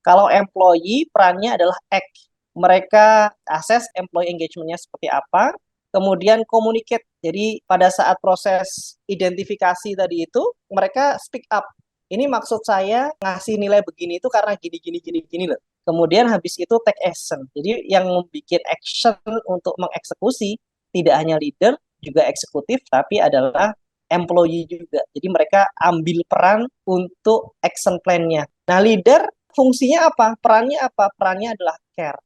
Kalau employee, perannya adalah act. Mereka assess employee engagement-nya seperti apa, kemudian communicate. Jadi pada saat proses identifikasi tadi itu, mereka speak up. Ini maksud saya ngasih nilai begini itu karena gini loh. Kemudian habis itu take action. Jadi yang membuat action untuk mengeksekusi tidak hanya leader, juga eksekutif, tapi adalah employee juga. Jadi mereka ambil peran untuk action plan-nya. Nah, leader fungsinya apa? Perannya apa? Perannya adalah care.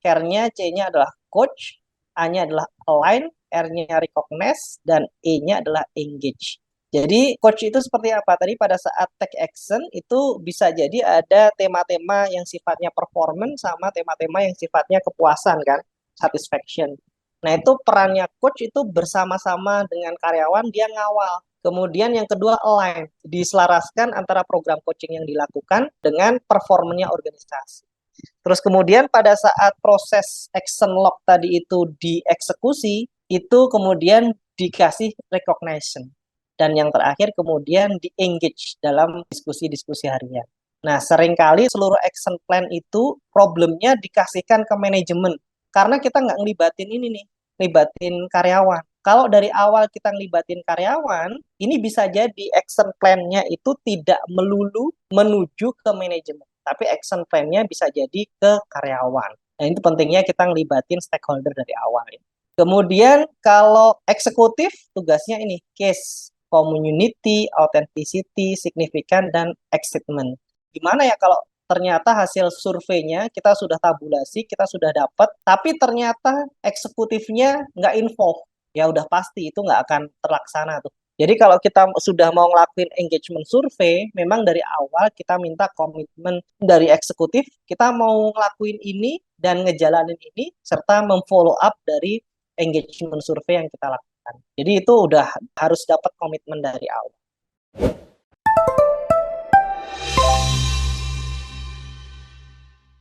Care-nya C-nya adalah coach, A-nya adalah align, R-nya recognize, dan E-nya adalah engage. Jadi coach itu seperti apa? Tadi pada saat take action itu bisa jadi ada tema-tema yang sifatnya performance sama tema-tema yang sifatnya kepuasan kan, satisfaction. Nah itu perannya coach itu bersama-sama dengan karyawan dia ngawal. Kemudian yang kedua align, diselaraskan antara program coaching yang dilakukan dengan performanya organisasi. Terus kemudian pada saat proses action log tadi itu dieksekusi, itu kemudian dikasih recognition. Dan yang terakhir kemudian di-engage dalam diskusi-diskusi harian. Nah, seringkali seluruh action plan itu problemnya dikasihkan ke manajemen. Karena kita nggak ngelibatin ini nih, ngelibatin karyawan. Kalau dari awal kita ngelibatin karyawan, ini bisa jadi action plan-nya itu tidak melulu menuju ke manajemen. Tapi action plan-nya bisa jadi ke karyawan. Nah, itu pentingnya kita ngelibatin stakeholder dari awal. Kemudian kalau eksekutif, tugasnya ini, case, community, authenticity, signifikan, dan excitement. Gimana ya kalau ternyata hasil surveinya kita sudah tabulasi, kita sudah dapat, tapi ternyata eksekutifnya nggak involve, ya udah pasti itu nggak akan terlaksana tuh. Jadi kalau kita sudah mau ngelakuin engagement survei, memang dari awal kita minta komitmen dari eksekutif, kita mau ngelakuin ini dan ngejalanin ini, serta memfollow up dari engagement survei yang kita lakukan. Jadi itu udah harus dapat komitmen dari awal.